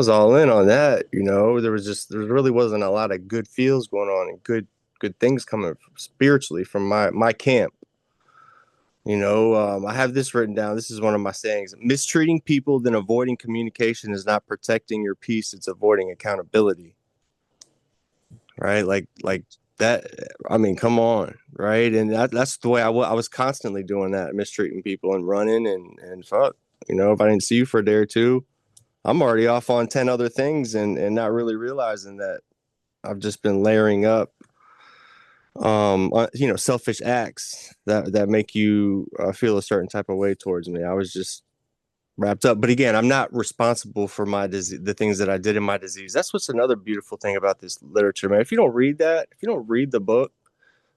Speaker 2: all in on that. There really wasn't a lot of good feels going on and good things coming spiritually from my camp. I have this written down. This is one of my sayings: mistreating people, then avoiding communication is not protecting your peace. It's avoiding accountability. Right. Like that. I mean, come on. Right. And that's the way I was constantly doing that, mistreating people and running and fuck, if I didn't see you for a day or two, I'm already off on 10 other things and not really realizing that I've just been layering up selfish acts that make you feel a certain type of way towards me. I was just wrapped up. But again, I'm not responsible for my disease, the things that I did in my disease. That's what's another beautiful thing about this literature, man. If you don't read that, if you don't read the book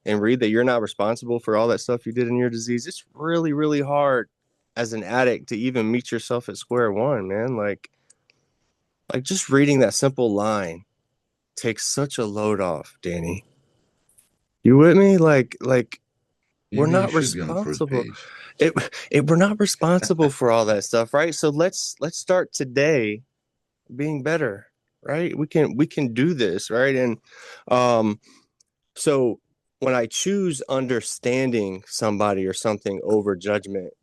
Speaker 2: and read that you're not responsible for all that stuff you did in your disease, it's really, really hard as an addict to even meet yourself at square one, man. Like just reading that simple line takes such a load off, Danny. You with me? Like we're
Speaker 3: Maybe you
Speaker 2: not
Speaker 3: should be on the first
Speaker 2: responsible.
Speaker 3: page.
Speaker 2: It, we're not responsible for all that stuff, right? So let's start today being better, right? We can do this, right? And um so when I choose understanding somebody or something over judgment,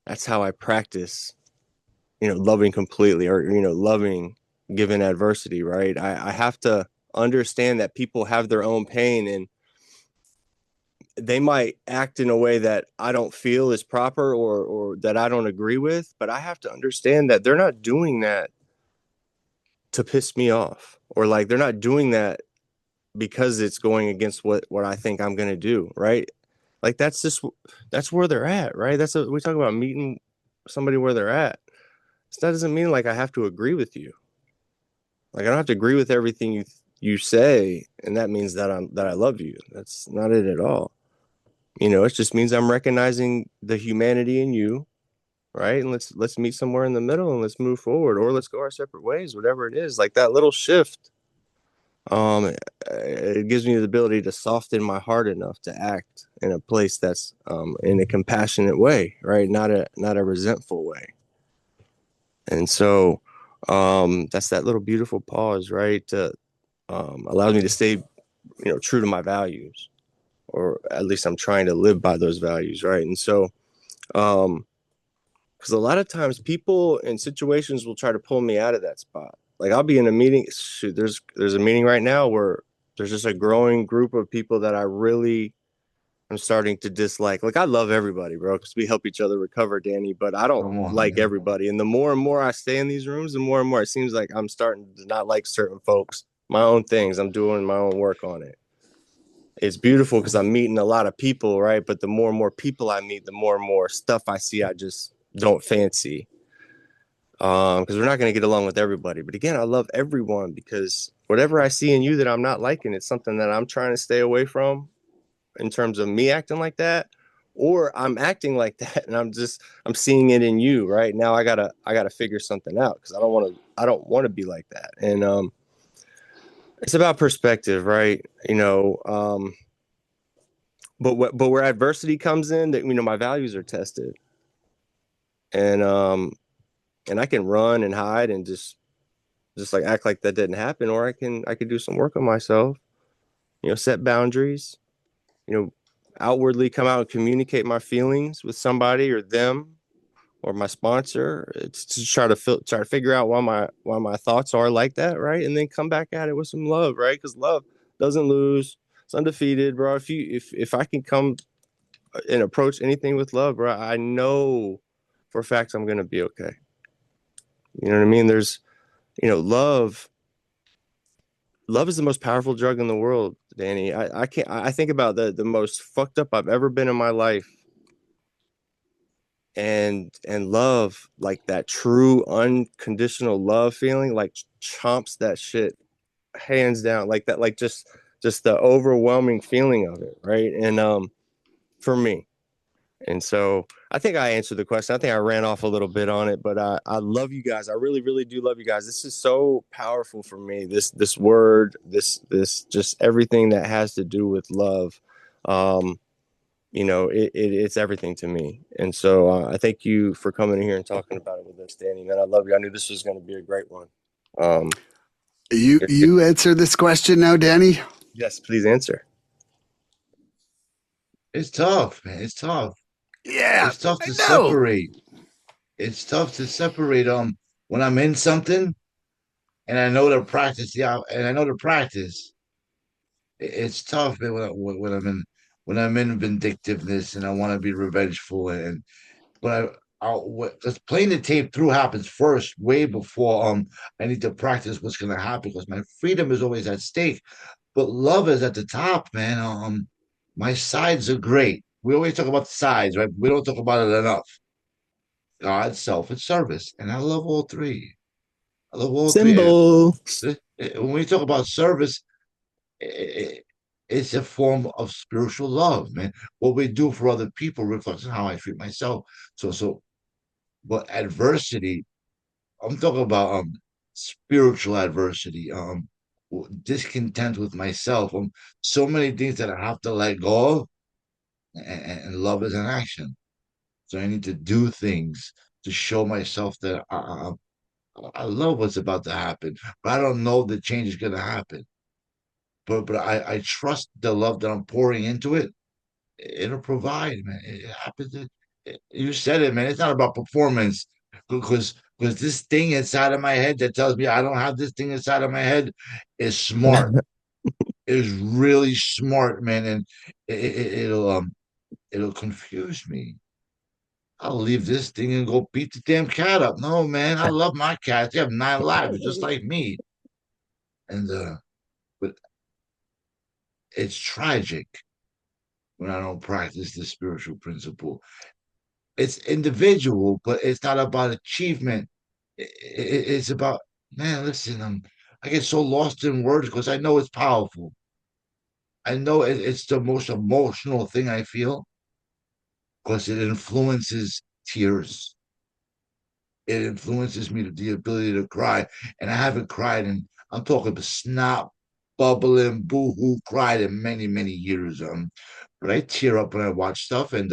Speaker 2: that's how I practice, loving completely, or loving given adversity, right? I have to understand that people have their own pain, and they might act in a way that I don't feel is proper, or that I don't agree with, but I have to understand that they're not doing that to piss me off, or like they're not doing that because it's going against what I think I'm going to do, right? Like that's where they're at, right? We talk about meeting somebody where they're at. So that doesn't mean like I have to agree with you. Like I don't have to agree with everything you say, and that means that I love you. That's not it at all. It just means I'm recognizing the humanity in you, right? And let's meet somewhere in the middle and let's move forward, or let's go our separate ways, whatever it is. Like that little shift, it gives me the ability to soften my heart enough to act in a place that's in a compassionate way, right? Not a resentful way. And so that's that little beautiful pause, right? To allows me to stay, true to my values, or at least I'm trying to live by those values, right? And so, because a lot of times people in situations will try to pull me out of that spot. Like I'll be in a meeting. Shoot, there's a meeting right now where there's just a growing group of people that I really am starting to dislike. Like I love everybody, bro, because we help each other recover, Danny. But I don't
Speaker 3: Come on,
Speaker 2: like
Speaker 3: man.
Speaker 2: everybody. And the more and more I stay in these rooms, the more and more it seems like I'm starting to not like certain folks. My own things. I'm doing my own work on it. It's beautiful because I'm meeting a lot of people, right? But the more and more people I meet, the more and more stuff I see I just don't fancy. because we're not going to get along with everybody. But again, I love everyone because whatever I see in you that I'm not liking, it's something that I'm trying to stay away from in terms of me acting like that, or I'm acting like that and I'm seeing it in you right now. I gotta figure something out because I don't want to be like that. And it's about perspective, right? But where adversity comes in, that my values are tested, and and I can run and hide and just like act like that didn't happen, or I can do some work on myself, set boundaries, you know, outwardly come out and communicate my feelings with somebody or them or my sponsor. It's to try to figure out why my thoughts are like that, right? And then come back at it with some love, right? Because love doesn't lose. It's undefeated, bro. If I can come and approach anything with love, bro, I know for a fact I'm gonna be okay. You know what I mean? There's love. Love is the most powerful drug in the world, Danny. I can't. I think about the most fucked up I've ever been in my life, and love, like that true unconditional love feeling, like chomps that shit hands down, like that, like just the overwhelming feeling of it, right? And for me, and so I think I answered the question. I think I ran off a little bit on it, but I love you guys. I really, really do love you guys. This is so powerful for me. This word, this just everything that has to do with love. Um, it's everything to me. And so I thank you for coming in here and talking about it with us, Danny. Man, I love you. I knew this was going to be a great one. Um,
Speaker 1: You answer this question now, Danny.
Speaker 2: yes, please answer.
Speaker 3: It's tough, man. It's tough.
Speaker 1: Yeah,
Speaker 3: It's tough
Speaker 1: I
Speaker 3: to
Speaker 1: know.
Speaker 3: separate. It's tough to separate when I'm in something and I know to practice and I know to practice. It's tough, man, when I'm in vindictiveness and I want to be revengeful and but just playing the tape through happens first, way before I need to practice what's gonna happen because my freedom is always at stake. But love is at the top, man. My sides are great. We always talk about the sides, right? We don't talk about it enough. God, self, and service. And I love all three. I love all three.
Speaker 2: Symbol.
Speaker 3: When we talk about service, it's a form of spiritual love, man. What we do for other people reflects on how I treat myself. But adversity, I'm talking about spiritual adversity, discontent with myself, so many things that I have to let go of, and love is an action. So I need to do things to show myself that I love what's about to happen, but I don't know the change is going to happen. But I trust the love that I'm pouring into it. It'll provide, man. It happens. You said it, man. It's not about performance because this thing inside of my head that tells me I don't have this thing inside of my head is smart. Is really smart, man, and it'll confuse me. I'll leave this thing and go beat the damn cat up. No, man, I love my cats. They have 9 lives, just like me. And but it's tragic when I don't practice the spiritual principle. It's individual, but it's not about achievement. It's about, man, listen, I get so lost in words because I know it's powerful. I know it's the most emotional thing I feel because it influences tears. It influences me to the ability to cry. And I haven't cried and I'm talking about snot, bubbling, boo-hoo, cried in many, many years. But I tear up when I watch stuff and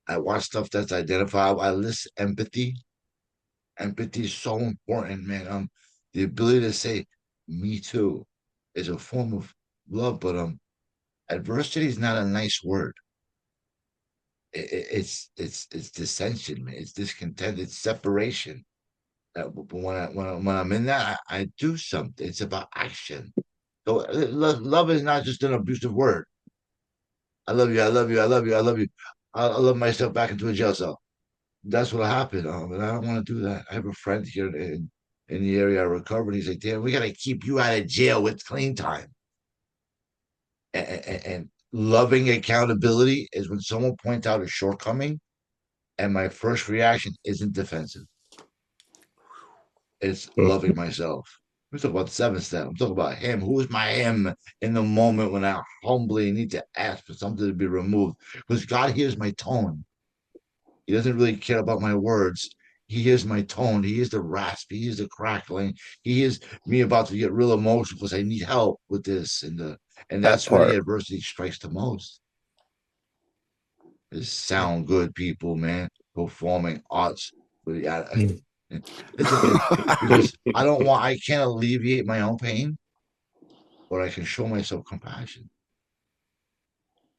Speaker 3: I watch stuff that's identifiable. I list empathy. Empathy is so important, man. The ability to say "me too" is a form of love, but adversity is not a nice word. It's dissension, man. It's discontent. It's separation. But when I'm in that, I do something. It's about action. So love is not just an abusive word. I love you. I love you. I love you. I love you. I love myself back into a jail cell. That's what happened. And I don't want to do that. I have a friend here in the area I recovered. He's like, "Dan, we got to keep you out of jail with clean time." And loving accountability is when someone points out a shortcoming And my first reaction isn't defensive. It's
Speaker 2: Mm.
Speaker 3: loving myself. We talk about the seventh step. I'm talking about him. Who is my him in the moment when I humbly need to ask for something to be removed? Because God hears my tone. He doesn't really care about my words. He hears my tone. He hears the rasp. He hears the crackling. He hears me about to get real emotional because I need help with this and
Speaker 2: That
Speaker 3: that's when the
Speaker 2: part.
Speaker 3: adversity strikes the most. Is sound good people, man, performing arts. Listen, because I can't alleviate my own pain, but I can show myself compassion.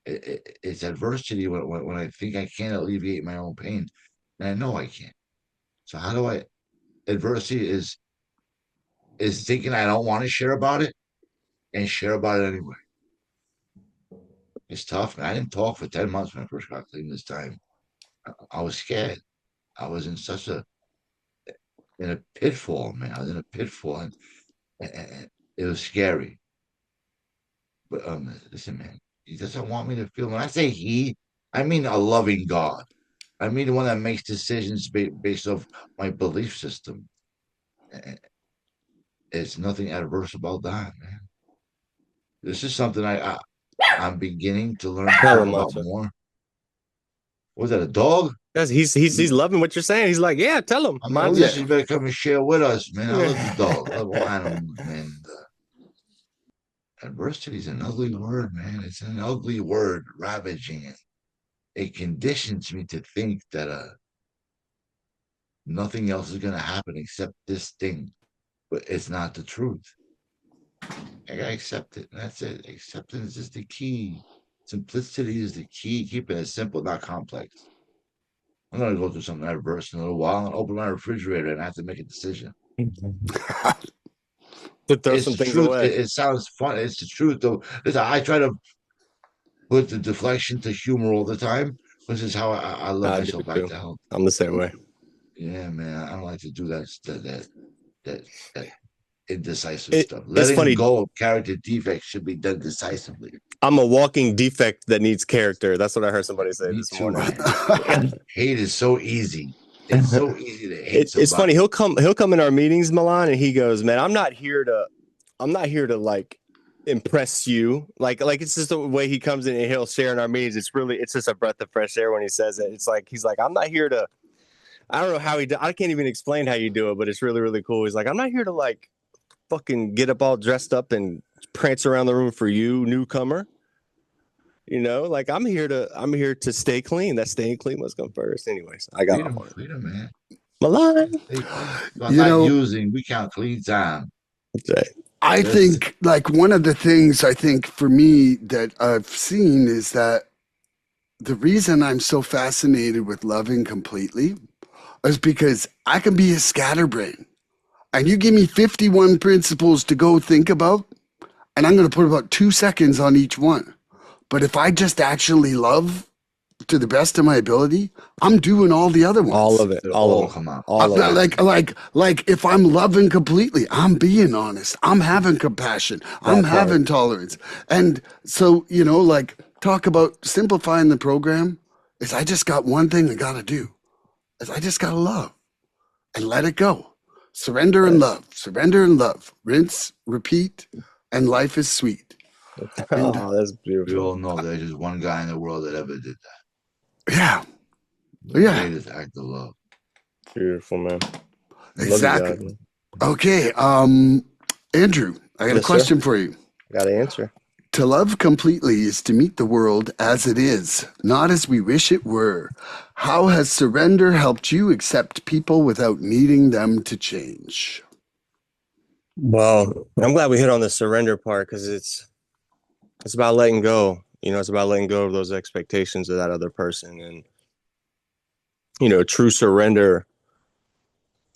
Speaker 3: It's adversity when I think I can't alleviate my own pain, and I know I can't. So how do I? Adversity is thinking I don't want to share about it and share about it anyway. It's tough, man. I didn't talk for 10 months when I first got clean this time. I was scared. I was in a pitfall, man. I was in a pitfall, and it was scary. But listen, man, he doesn't want me to feel. When I say he, I mean a loving God. I mean the one that makes decisions based off my belief system. It's nothing adverse about that, man. This is something I'm beginning to learn to
Speaker 2: Tell
Speaker 3: talk
Speaker 2: him,
Speaker 3: about
Speaker 2: Macho.
Speaker 3: more. Was that a dog?
Speaker 2: Because he's loving what you're saying. He's like, yeah, tell him.
Speaker 3: I mean,
Speaker 2: Mine's
Speaker 3: Alicia,
Speaker 2: it.
Speaker 3: you better come and share with us, man. I love the dog. I love all animals, man. Adversity is an ugly word, man. It's an ugly word, ravaging. It conditions me to think that nothing else is going to happen except this thing, but it's not the truth. I gotta accept it. That's it. Acceptance is the key. Simplicity is the key. Keeping it simple, not complex. I'm gonna go through something adverse in a little while and open my refrigerator and I have to make a decision.
Speaker 2: To throw
Speaker 3: It's
Speaker 2: some
Speaker 3: the
Speaker 2: things
Speaker 3: truth.
Speaker 2: away.
Speaker 3: It sounds fun. It's the truth, though. Listen, I try to put the deflection to humor all the time. This is how I let
Speaker 2: I do
Speaker 3: myself back
Speaker 2: too.
Speaker 3: to health.
Speaker 2: I'm the same way.
Speaker 3: Yeah, man. I don't like to do that indecisive
Speaker 2: It
Speaker 3: stuff.
Speaker 2: it's
Speaker 3: Letting
Speaker 2: funny.
Speaker 3: go of character defects should be done decisively.
Speaker 2: I'm a walking defect that needs character. That's what I heard somebody say
Speaker 3: Me
Speaker 2: this
Speaker 3: too,
Speaker 2: morning.
Speaker 3: man. Hate is so easy. It's so easy to hate
Speaker 2: It's funny.
Speaker 3: somebody.
Speaker 2: He'll come in our meetings, Milan, and he goes, "Man, I'm not here to like impress you. Like it's just the way he comes in and he'll share in our meetings. It's just a breath of fresh air when he says it. It's like he's like, I'm not here to. I don't know how I can't even explain how you do it, but it's really really cool. He's like, I'm not here to like fucking get up all dressed up and prance around the room for you, newcomer. You know, like I'm here to stay clean. That staying clean must come first. Anyways, I got off on it.
Speaker 3: Freedom, man.
Speaker 2: Milan.
Speaker 3: Stay clean. So I'm
Speaker 1: You
Speaker 3: not
Speaker 1: know,
Speaker 3: using. We count clean time.
Speaker 2: That's right.
Speaker 1: I
Speaker 3: Listen,
Speaker 1: think like one of the things I think for me that I've seen is that the reason I'm so fascinated with loving completely is because I can be a scatterbrain. And you give me 51 principles to go think about, and I'm going to put about 2 seconds on each one. But if I just actually love to the best of my ability, I'm doing all the other
Speaker 2: All
Speaker 1: ones.
Speaker 2: of it.
Speaker 3: it'll
Speaker 2: All
Speaker 3: all
Speaker 2: of them.
Speaker 3: come out.
Speaker 2: All of them.
Speaker 1: Like if I'm loving completely, I'm being honest. I'm having compassion. I'm
Speaker 2: That part.
Speaker 1: having tolerance. And so, like talk about simplifying the program is I just got one thing I got to do. Is I just got to love and let it go. Surrender and
Speaker 2: Yes.
Speaker 1: love. Surrender and love. Rinse, repeat, and life is sweet. And
Speaker 2: Oh, that's
Speaker 3: We
Speaker 2: beautiful.
Speaker 3: all know there's just one guy in the world that ever did that.
Speaker 1: yeah,
Speaker 3: The
Speaker 1: yeah,
Speaker 3: greatest act of love.
Speaker 2: Beautiful, man. Love you
Speaker 1: exactly.
Speaker 2: guys, man.
Speaker 1: Okay, Andrew, I got a
Speaker 2: Yes, sir.
Speaker 1: question for you.
Speaker 2: Got to answer.
Speaker 1: To love completely is to meet the world as it is, not as we wish it were. How has surrender helped you accept people without needing them to change?
Speaker 2: Well, I'm glad we hit on the surrender part because it's about letting go. You know, it's about letting go of those expectations of that other person, and true surrender.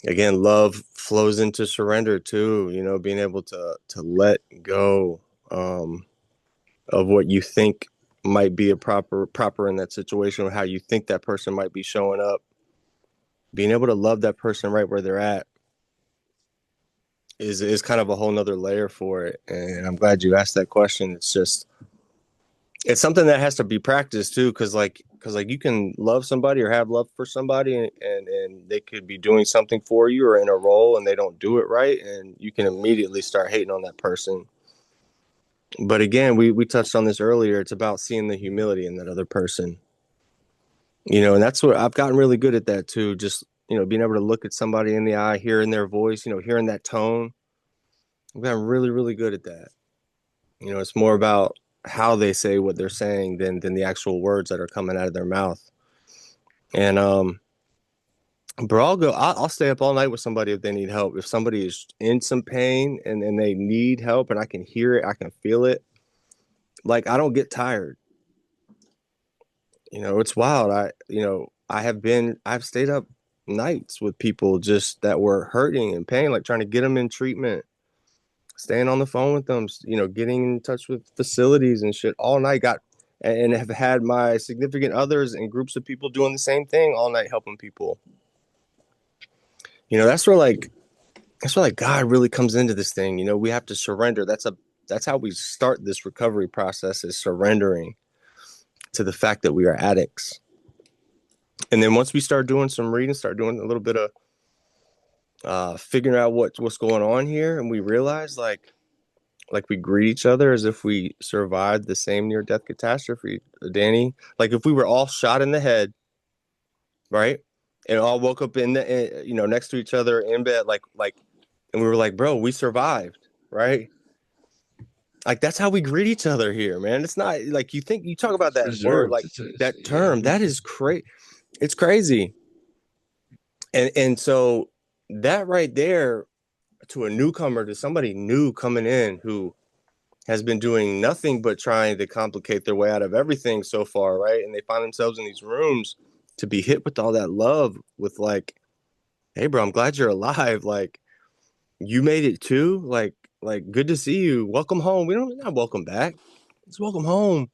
Speaker 2: Again, love flows into surrender too. You know, being able to let go of what you think might be a proper in that situation, or how you think that person might be showing up. Being able to love that person right where they're at is kind of a whole nother layer for it. And I'm glad you asked that question. It's just it's something that has to be practiced too, because you can love somebody or have love for somebody, and they could be doing something for you or in a role and they don't do it right, and you can immediately start hating on that person. But again, we touched on this earlier. It's about seeing the humility in that other person, and that's what I've gotten really good at that too. Just, being able to look at somebody in the eye, hearing their voice, hearing that tone. I've gotten really, really good at that. It's more about how they say what they're saying than the actual words that are coming out of their mouth. And bro, I'll stay up all night with somebody if they need help. If somebody is in some pain and they need help and I can hear it, I can feel it. Like, I don't get tired. It's wild. I've stayed up nights with people just that were hurting and pain, like trying to get them in treatment, staying on the phone with them, getting in touch with facilities and shit all night. And have had my significant others and groups of people doing the same thing all night, helping people. That's where like God really comes into this thing. We have to surrender. That's how we start this recovery process, is surrendering to the fact that we are addicts. And then once we start doing some reading, start doing a little bit of figuring out what's going on here, and we realize like we greet each other as if we survived the same near-death catastrophe, Danny. Like if we were all shot in the head, right, and all woke up next to each other in bed, and we were like, bro, we survived, right? Like that's how we greet each other here, man. It's not like you talk about that word,
Speaker 3: Reserved.
Speaker 2: like that term.
Speaker 3: We
Speaker 2: That is crazy. It's crazy. And so that right there, to a newcomer, to somebody new coming in who has been doing nothing but trying to complicate their way out of everything so far, right? And they find themselves in these rooms, to be hit with all that love, with like, hey bro, I'm glad you're alive. Like, you made it too. Like good to see you. Welcome home. We don't Not welcome back. It's welcome home.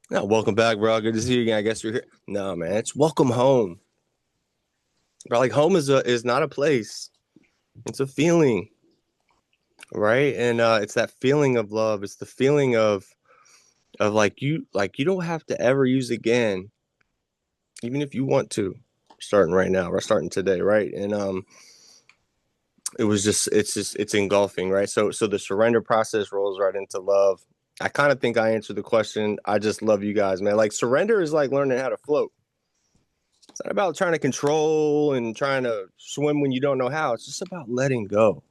Speaker 2: Not welcome back, bro. Good to see you again. I guess you're here. No, man, it's welcome home. But like, home is not a place. It's a feeling, right? And it's that feeling of love. It's the feeling of like you don't have to ever use again, even if you want to. Starting right now, we're starting today, right? And it's engulfing, right? So the surrender process rolls right into love. I kind of think I answered the question. I just love you guys, man. Like, surrender is like learning how to float. It's not about trying to control and trying to swim when you don't know how. It's just about letting go.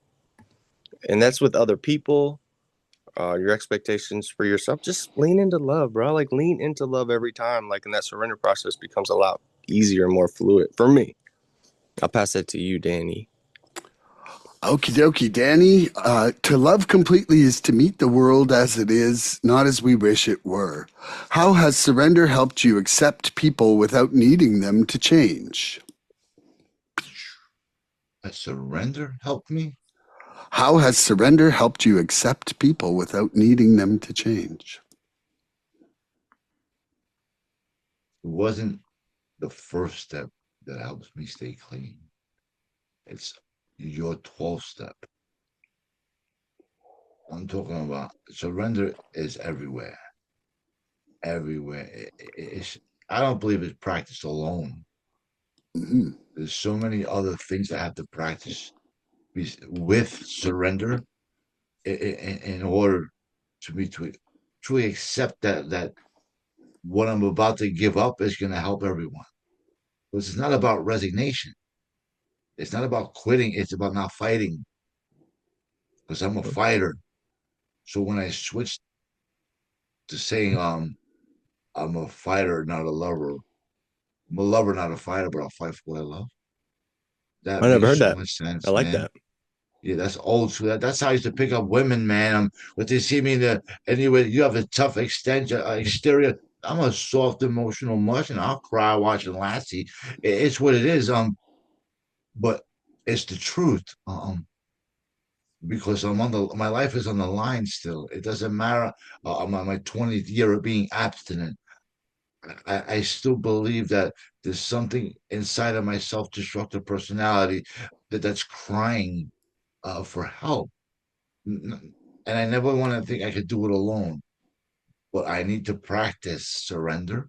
Speaker 2: And that's with other people, your expectations for yourself. Just lean into love, bro. Like, lean into love every time. Like, and that surrender process becomes a lot easier and more fluid for me. I'll pass that to you, Danny.
Speaker 1: Okie dokie, Danny. To love completely is to meet the world as it is, not as we wish it were. How has surrender helped you accept people without needing them to change?
Speaker 3: A surrender helped me.
Speaker 1: How has surrender helped you accept people without needing them to change?
Speaker 3: It wasn't the first step that helps me stay clean. It's your 12th step. I'm talking about surrender is everywhere. Everywhere. I don't believe it's practiced alone.
Speaker 1: Mhm.
Speaker 3: There's so many other things that have to practice with surrender in order to be to truly accept that what I'm about to give up is going to help everyone. Because it's not about resignation. It's not about quitting. It's about not fighting. Because I'm a fighter. So when I switched to saying I'm a fighter, not a lover. I'm a lover, not a fighter, but I'll fight for what I love. That
Speaker 2: I never
Speaker 3: makes
Speaker 2: heard
Speaker 3: so
Speaker 2: that.
Speaker 3: much
Speaker 2: I
Speaker 3: sense,
Speaker 2: like
Speaker 3: man.
Speaker 2: that.
Speaker 3: Yeah, that's old school. That's how I used to pick up women, man. But they see me in the anyway. You have a tough exterior. I'm a soft, emotional mush, and I'll cry watching Lassie. It's what it is. But it's the truth. Because my life is on the line still. It doesn't matter. I'm on my 20th year of being abstinent. I still believe that there's something inside of my self-destructive personality that's crying for help. And I never want to think I could do it alone. but I need to practice surrender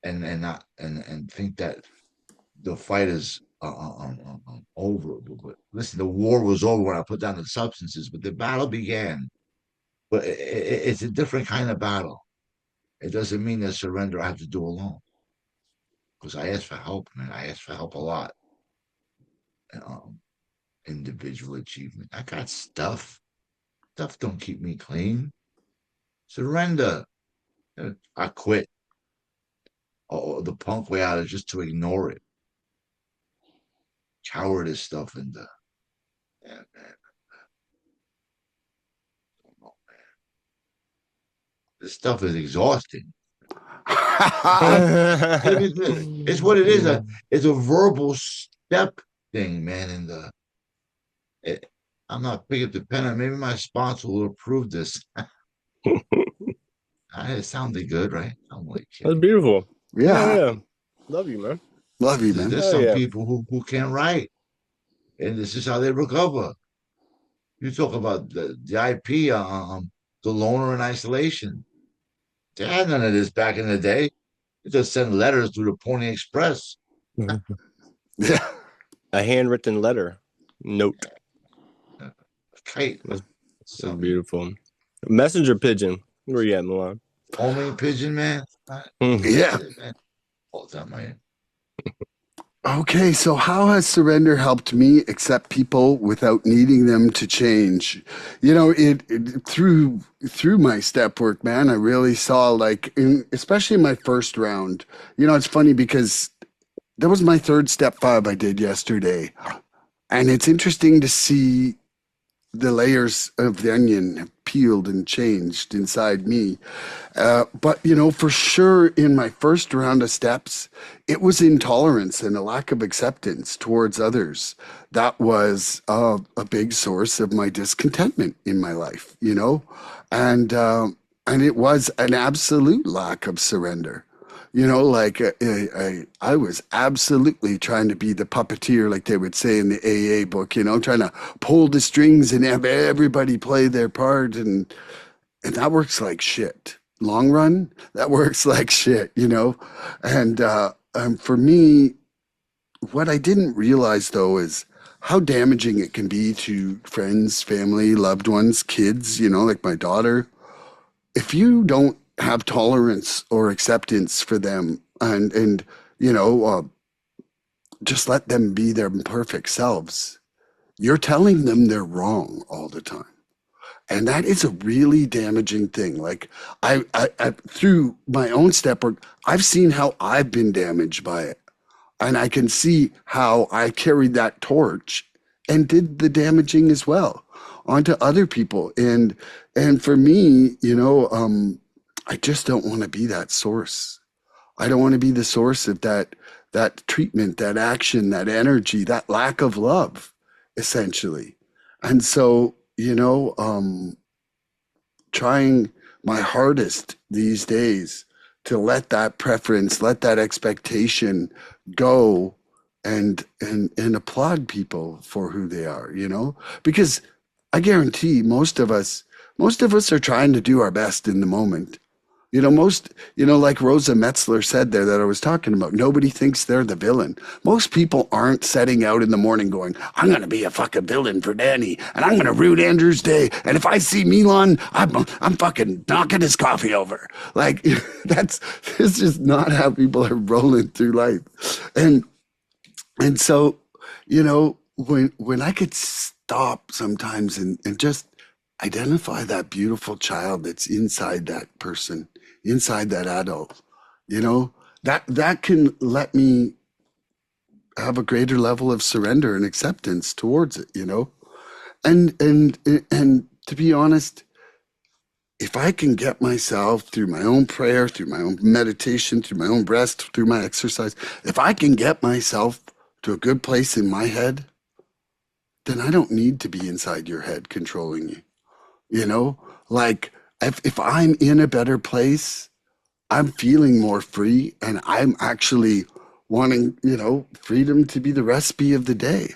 Speaker 3: and not and think that the fight is over. But listen, the war was over when I put down the substances, but the battle began. But it's a different kind of battle. It doesn't mean that surrender I have to do alone because I asked for help, man. I asked for help a lot. Um, Individual achievement. I got stuff. Stuff don't keep me clean. Surrender. I quit. Oh, the punk way out is just to ignore it. Cowardice stuff and yeah, man. This stuff is exhausting. It's what it is. It's a verbal step thing, man. And it, I'm not big at the pen. Maybe my sponsor will approve this. It sounded good, right? I'm like
Speaker 2: That's
Speaker 3: kidding.
Speaker 2: beautiful.
Speaker 1: Yeah.
Speaker 2: Yeah. Love you, man.
Speaker 1: Love you, man.
Speaker 3: There's some people who can't write, and this is how they recover. You talk about the IP, the loner in isolation. They had none of this back in the day. They just sent letters through the Pony Express.
Speaker 1: Yeah.
Speaker 2: A handwritten letter. Note.
Speaker 3: Kite.
Speaker 2: That's beautiful. Messenger pigeon. Where you at, Milan?
Speaker 3: Homing pigeon, man.
Speaker 1: Yeah.
Speaker 3: Man. All the time, man.
Speaker 1: Okay, so how has surrender helped me accept people without needing them to change? You know, through my step work, man, I really saw like, especially in my first round. You know, it's funny because that was my third step 5 I did yesterday, and it's interesting to see the layers of the onion have peeled and changed inside me. But, you know, for sure in my first round of steps, it was intolerance and a lack of acceptance towards others. That was a big source of my discontentment in my life, you know, and it was an absolute lack of surrender. You know, like I was absolutely trying to be the puppeteer, like they would say in the AA book, you know, trying to pull the strings and have everybody play their part. And that works like shit. Long run, that works like shit, you know? And for me, what I didn't realize though is how damaging it can be to friends, family, loved ones, kids, you know, like my daughter. If you don't have tolerance or acceptance for them and you know, just let them be their perfect selves, you're telling them they're wrong all the time. And that is a really damaging thing. Like I through my own step work, I've seen how I've been damaged by it. And I can see how I carried that torch and did the damaging as well onto other people. And for me, you know, I just don't want to be that source. I don't want to be the source of that treatment, that action, that energy, that lack of love, essentially. And so, you know, trying my hardest these days to let that preference, let that expectation go and applaud people for who they are, you know? Because I guarantee most of us are trying to do our best in the moment. You know, like Rosa Metzler said there that I was talking about, nobody thinks they're the villain. Most people aren't setting out in the morning going, I'm going to be a fucking villain for Danny and I'm going to ruin Andrew's day. And if I see Milan, I'm fucking knocking his coffee over. Like that's just not how people are rolling through life. And so, you know, when I could stop sometimes and just identify that beautiful child that's inside that person, inside that adult, you know, that can let me have a greater level of surrender and acceptance towards it, you know. And to be honest, if I can get myself through my own prayer, through my own meditation, through my own rest, through my exercise, if I can get myself to a good place in my head, then I don't need to be inside your head controlling you. You know, like if I'm in a better place, I'm feeling more free and I'm actually wanting, you know, freedom to be the recipe of the day.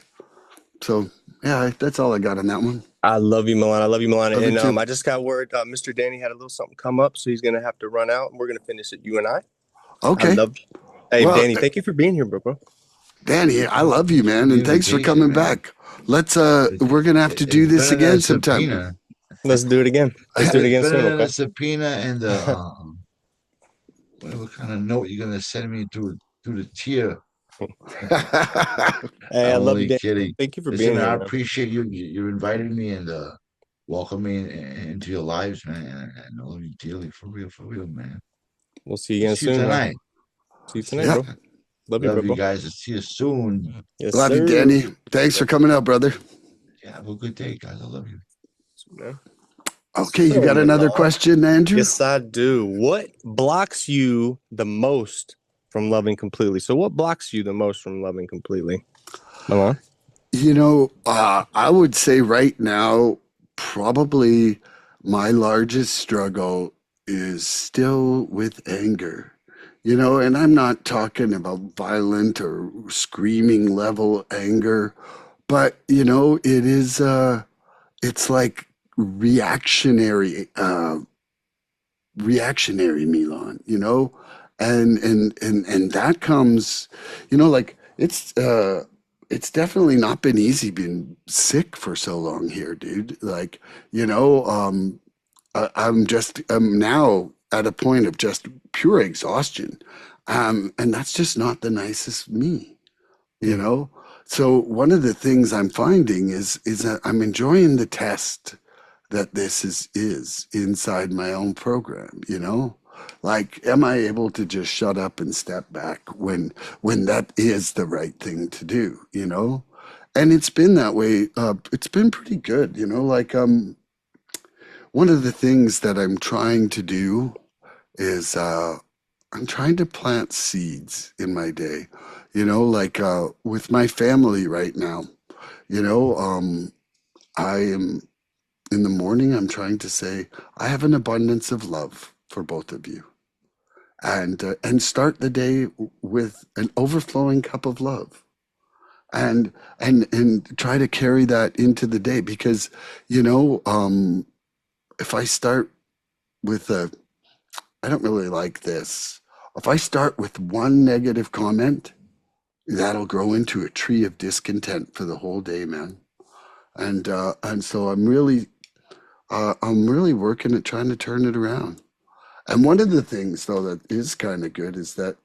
Speaker 1: So Yeah, that's all I got on that one.
Speaker 2: I love you, Milan. I love you, Milan.
Speaker 1: Love you
Speaker 2: And
Speaker 1: too.
Speaker 2: I just got word Mr. Danny had a little something come up, so he's gonna have to run out, and we're gonna finish it. You and I
Speaker 1: Okay.
Speaker 2: love. Hey,
Speaker 1: Well,
Speaker 2: Danny, thank you for being here, bro.
Speaker 1: Danny, I love you,
Speaker 3: Thanks for
Speaker 1: man,
Speaker 3: the
Speaker 1: and thanks for
Speaker 3: invitation,
Speaker 1: coming
Speaker 3: man.
Speaker 1: back. We're gonna have to do
Speaker 3: It's
Speaker 1: this
Speaker 3: better than a
Speaker 1: again sometime.
Speaker 3: subpoena.
Speaker 2: Let's do it again. Let's do it
Speaker 3: It's
Speaker 2: again
Speaker 3: better
Speaker 2: soon,
Speaker 3: than a
Speaker 2: okay?
Speaker 3: subpoena and whatever kind of note you're gonna send me through the tier.
Speaker 2: Hey, I
Speaker 3: I'm
Speaker 2: love you,
Speaker 3: only
Speaker 2: Danny.
Speaker 3: kidding.
Speaker 2: Thank you for
Speaker 3: Listen,
Speaker 2: being
Speaker 3: man,
Speaker 2: here,
Speaker 3: I
Speaker 2: man.
Speaker 3: appreciate you. You invited me and welcoming into your lives, man. And I love you dearly, for real, man.
Speaker 2: We'll see you
Speaker 3: I'll
Speaker 2: again
Speaker 3: see you
Speaker 2: soon, man.
Speaker 3: tonight.
Speaker 2: See you
Speaker 3: See
Speaker 2: tonight,
Speaker 3: you
Speaker 1: Yeah,
Speaker 2: bro.
Speaker 3: tonight.
Speaker 2: Love you,
Speaker 3: Love you
Speaker 2: bro.
Speaker 3: guys. I'll see you soon.
Speaker 2: Yes,
Speaker 1: love you,
Speaker 2: sir.
Speaker 1: Danny. Thanks for
Speaker 2: Love
Speaker 1: coming out, brother.
Speaker 3: Yeah, have a good day, guys. I love you.
Speaker 2: you, man.
Speaker 1: Okay, you
Speaker 2: So,
Speaker 1: got another
Speaker 2: Milan.
Speaker 1: question, Andrew?
Speaker 2: Yes, I do. What blocks you the most from loving completely? So, what blocks you the most from loving completely, Milan?
Speaker 1: I would say right now, probably my largest struggle is still with anger. And I'm not talking about violent or screaming level anger, but it's like reactionary, reactionary Milan, and that comes, like it's definitely not been easy being sick for so long here, dude. Like, I'm now at a point of just pure exhaustion. And that's just not the nicest me, you
Speaker 2: Mm.
Speaker 1: know? So one of the things I'm finding is that I'm enjoying the test that this is inside my own program. Like, am I able to just shut up and step back when that is the right thing to do? And it's been that way. It's been pretty good, like one of the things that I'm trying to do is I'm trying to plant seeds in my day, like with my family right now, you know, um, I am in the morning, I'm trying to say, I have an abundance of love for both of you. And start the day with an overflowing cup of love. And try to carry that into the day because, if I start with I don't really like this. If I start with one negative comment, that'll grow into a tree of discontent for the whole day, man. And so I'm really working at trying to turn it around. And one of the things though that is kind of good is that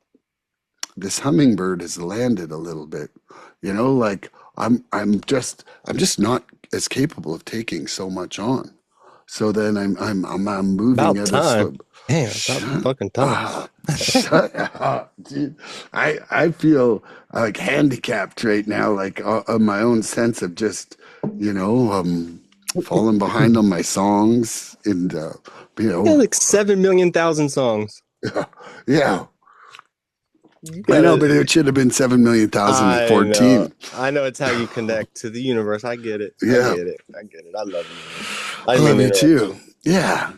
Speaker 1: this hummingbird has landed a little bit. Like I'm just not as capable of taking so much on. So then I'm moving
Speaker 2: About
Speaker 1: at a
Speaker 2: time.
Speaker 1: slow.
Speaker 2: Damn, about
Speaker 1: Shut
Speaker 2: fucking time.
Speaker 1: up. Shut up, dude. I feel like handicapped right now, like on my own sense of just, falling behind on my songs and, you
Speaker 2: You got
Speaker 1: know,
Speaker 2: like 7,000,000 songs.
Speaker 1: yeah,
Speaker 2: You
Speaker 1: I know,
Speaker 2: gotta.
Speaker 1: but it should have been 7,000,000 and
Speaker 2: I know.
Speaker 1: 14.
Speaker 2: I know it's how you connect to the universe. I get it. I
Speaker 1: Yeah,
Speaker 2: get it. I get it. I love you, man. I
Speaker 1: I
Speaker 2: didn't mean
Speaker 1: love
Speaker 2: to
Speaker 1: you
Speaker 2: interrupt
Speaker 1: too.
Speaker 2: you.
Speaker 1: Yeah.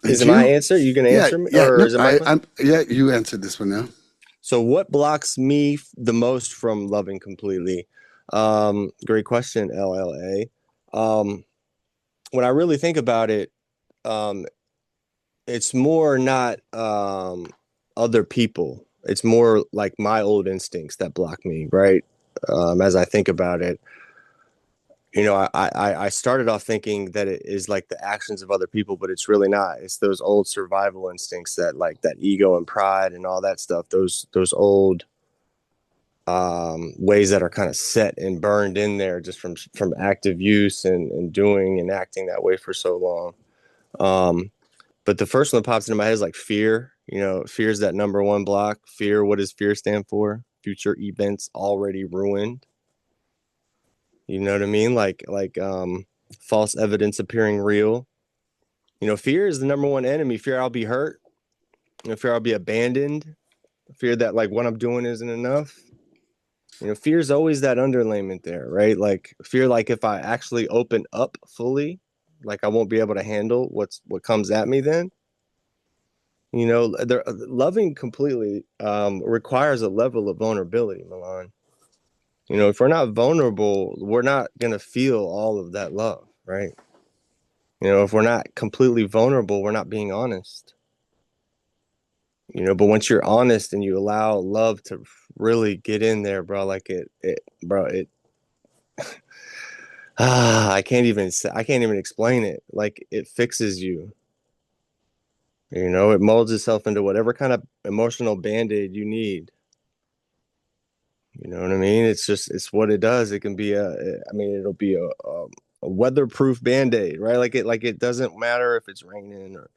Speaker 2: Is
Speaker 1: And
Speaker 2: it my
Speaker 1: you?
Speaker 2: answer? You gonna
Speaker 1: Yeah,
Speaker 2: answer me,
Speaker 1: yeah.
Speaker 2: or
Speaker 1: No,
Speaker 2: is it my question?
Speaker 1: yeah, you answered this one now.
Speaker 2: So, what blocks me the most from loving completely? Great question, LLA. When I really think about it, um, it's more not other people. It's more like my old instincts that block me, right? As I think about it, I started off thinking that it is like the actions of other people, but it's really not. It's those old survival instincts that like that ego and pride and all that stuff. Those old ways that are kind of set and burned in there just from active use and doing and acting that way for so long. Um, but the first one that pops into my head is like fear. Fear is that number one block. Fear. What does fear stand for? Future events already ruined. You know what I mean? Like false evidence appearing real. Fear is the number one enemy. Fear I'll be hurt. Fear I'll be abandoned. Fear that like what I'm doing isn't enough. Fear is always that underlayment there, right? Like fear, like if I actually open up fully, like I won't be able to handle what comes at me then. Loving completely requires a level of vulnerability, Milan. You know, if we're not vulnerable, we're not going to feel all of that love, right? You know, if we're not completely vulnerable, we're not being honest. You know, but once you're honest and you allow love to really get in there, bro, like I can't even explain it. Like it fixes you. You know, it molds itself into whatever kind of emotional band-aid you need. You know what I mean? It's what it does. It can be it'll be a weatherproof band-aid, right? Like it doesn't matter if it's raining or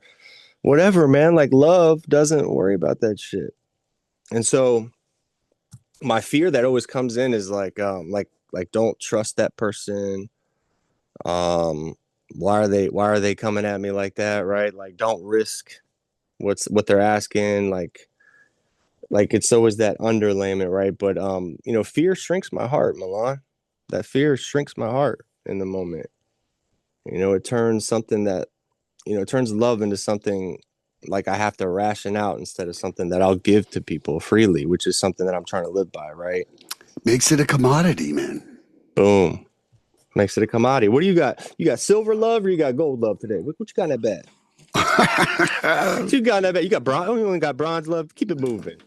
Speaker 2: whatever, man. Like love doesn't worry about that shit. And so my fear that always comes in is like don't trust that person. Um, why are they coming at me like that, right? Like don't risk what they're asking, like it's always that underlayment, right? But you know, fear shrinks my heart, Milan. That fear shrinks my heart in the moment. You know, it turns something that, you know, it turns love into something like I have to ration out instead of something that I'll give to people freely, which is something that I'm trying to live by, right?
Speaker 1: Makes it a commodity, man.
Speaker 2: Boom. Makes it a commodity. What do you got? You got silver love or you got gold love today? What you got in that bag? What you got in that bag? You got bronze? Oh, you only got bronze love? Keep it moving.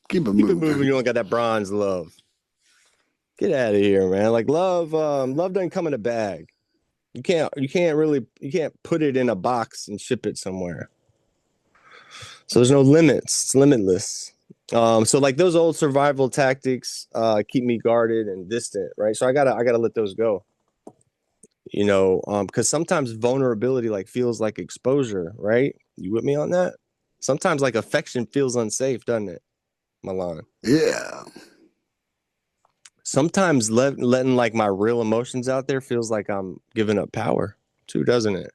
Speaker 1: Keep it
Speaker 2: Keep it moving.
Speaker 1: moving.
Speaker 2: You only got that bronze love. Get out of here, man. Like love doesn't come in a bag. You can't put it in a box and ship it somewhere. So there's no limits. It's limitless. So like those old survival tactics keep me guarded and distant, right? So I gotta let those go. You know, because sometimes vulnerability like feels like exposure, right? You with me on that? Sometimes like affection feels unsafe, doesn't it, Milan?
Speaker 1: Yeah.
Speaker 2: Sometimes letting like my real emotions out there feels like I'm giving up power too, doesn't it?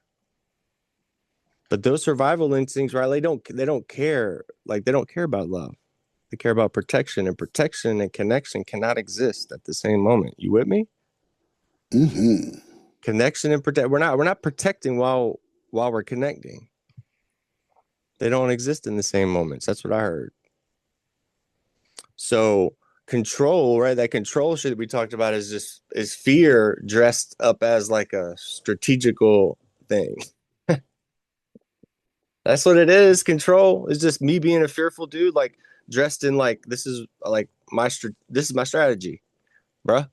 Speaker 2: But those survival instincts, right? They don't care. Like they don't care about love. They care about protection, and protection and connection cannot exist at the same moment. You with me?
Speaker 1: Mm-hmm.
Speaker 2: Connection and protect. We're not protecting while we're connecting. They don't exist in the same moments. That's what I heard. So control, right? That control shit that we talked about is fear dressed up as like a strategical thing. That's what it is. Control is just me being a fearful dude, like dressed in like this is like this is my strategy, bruh.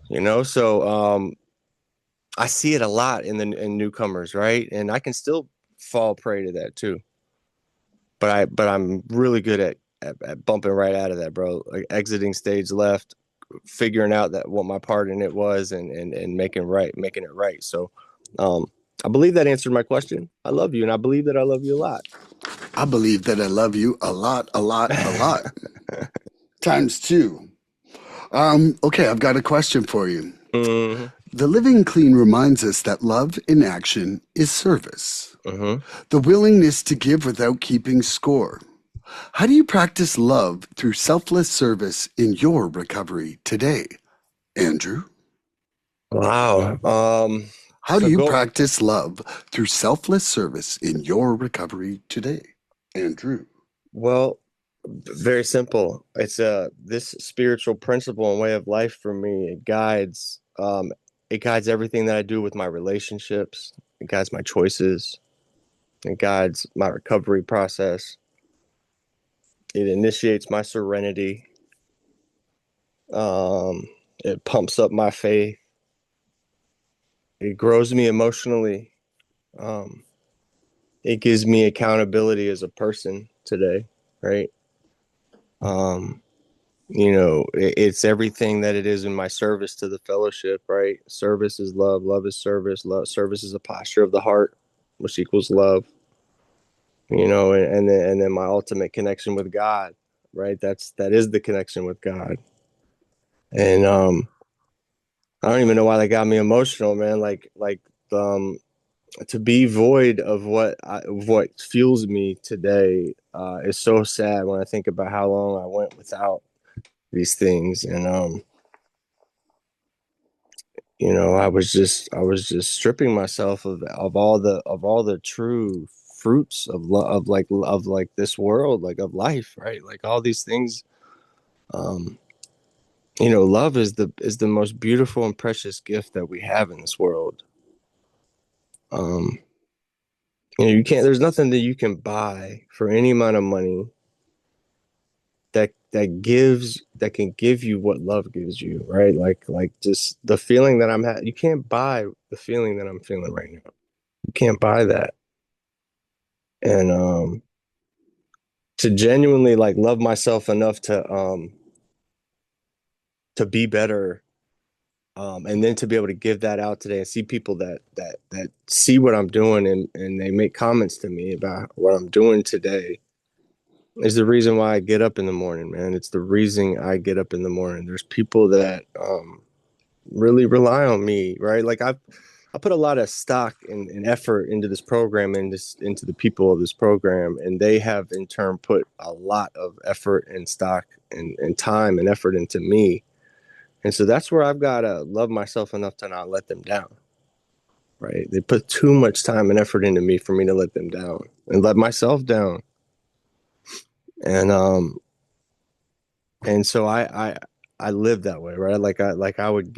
Speaker 2: You know, so I see it a lot in newcomers, right? And I can still fall prey to that too. But I'm really good at bumping right out of that, bro. Like exiting stage left, figuring out that what my part in it was, and making it right. So, um, I believe that answered my question. I love you, and I believe that I love you a lot.
Speaker 1: I believe that I love you a lot, a lot, a lot. Times two. Okay, I've got a question for you.
Speaker 2: Mm-hmm.
Speaker 1: The living clean reminds us that love in action is service,
Speaker 2: Mm-hmm.
Speaker 1: the willingness to give without keeping score. How do you practice love through selfless service in your recovery today, Andrew?
Speaker 2: Wow.
Speaker 1: How do
Speaker 2: So
Speaker 1: you
Speaker 2: go.
Speaker 1: practice love through selfless service in your recovery today, Andrew?
Speaker 2: Well, very simple. It's this spiritual principle and way of life for me. It guides everything that I do with my relationships. It guides my choices. It guides my recovery process. It initiates my serenity. Um, it pumps up my faith. It grows me emotionally. Um, it gives me accountability as a person today, right? Um, you know, it's everything that it is in my service to the fellowship, right? Service is love. Love is service. Service is a posture of the heart, which equals love. You know, and then my ultimate connection with God, right? That is the connection with God. And I don't even know why that got me emotional, man. Um, to be void of what fuels me today is so sad when I think about how long I went without these things, and you know, I was just stripping myself of all the true fruits of of like this world, like of life, right? Like all these things, um, love is the most beautiful and precious gift that we have in this world. Um, you can't. There's nothing that you can buy for any amount of money that can give you what love gives you, right? Like just the feeling that I'm having. You can't buy the feeling that I'm feeling right now. You can't buy that. And to genuinely like love myself enough to be better, and then to be able to give that out today and see people that see what I'm doing, and they make comments to me about what I'm doing today is the reason why I get up in the morning, man. It's the reason I get up in the morning. There's people that really rely on me, right? Like I put a lot of stock and effort into this program and into the people of this program, and they have in turn put a lot of effort and stock and time and effort into me. And so that's where I've got to love myself enough to not let them down, right? They put too much time and effort into me for me to let them down and let myself down. And so I live that way, right? I would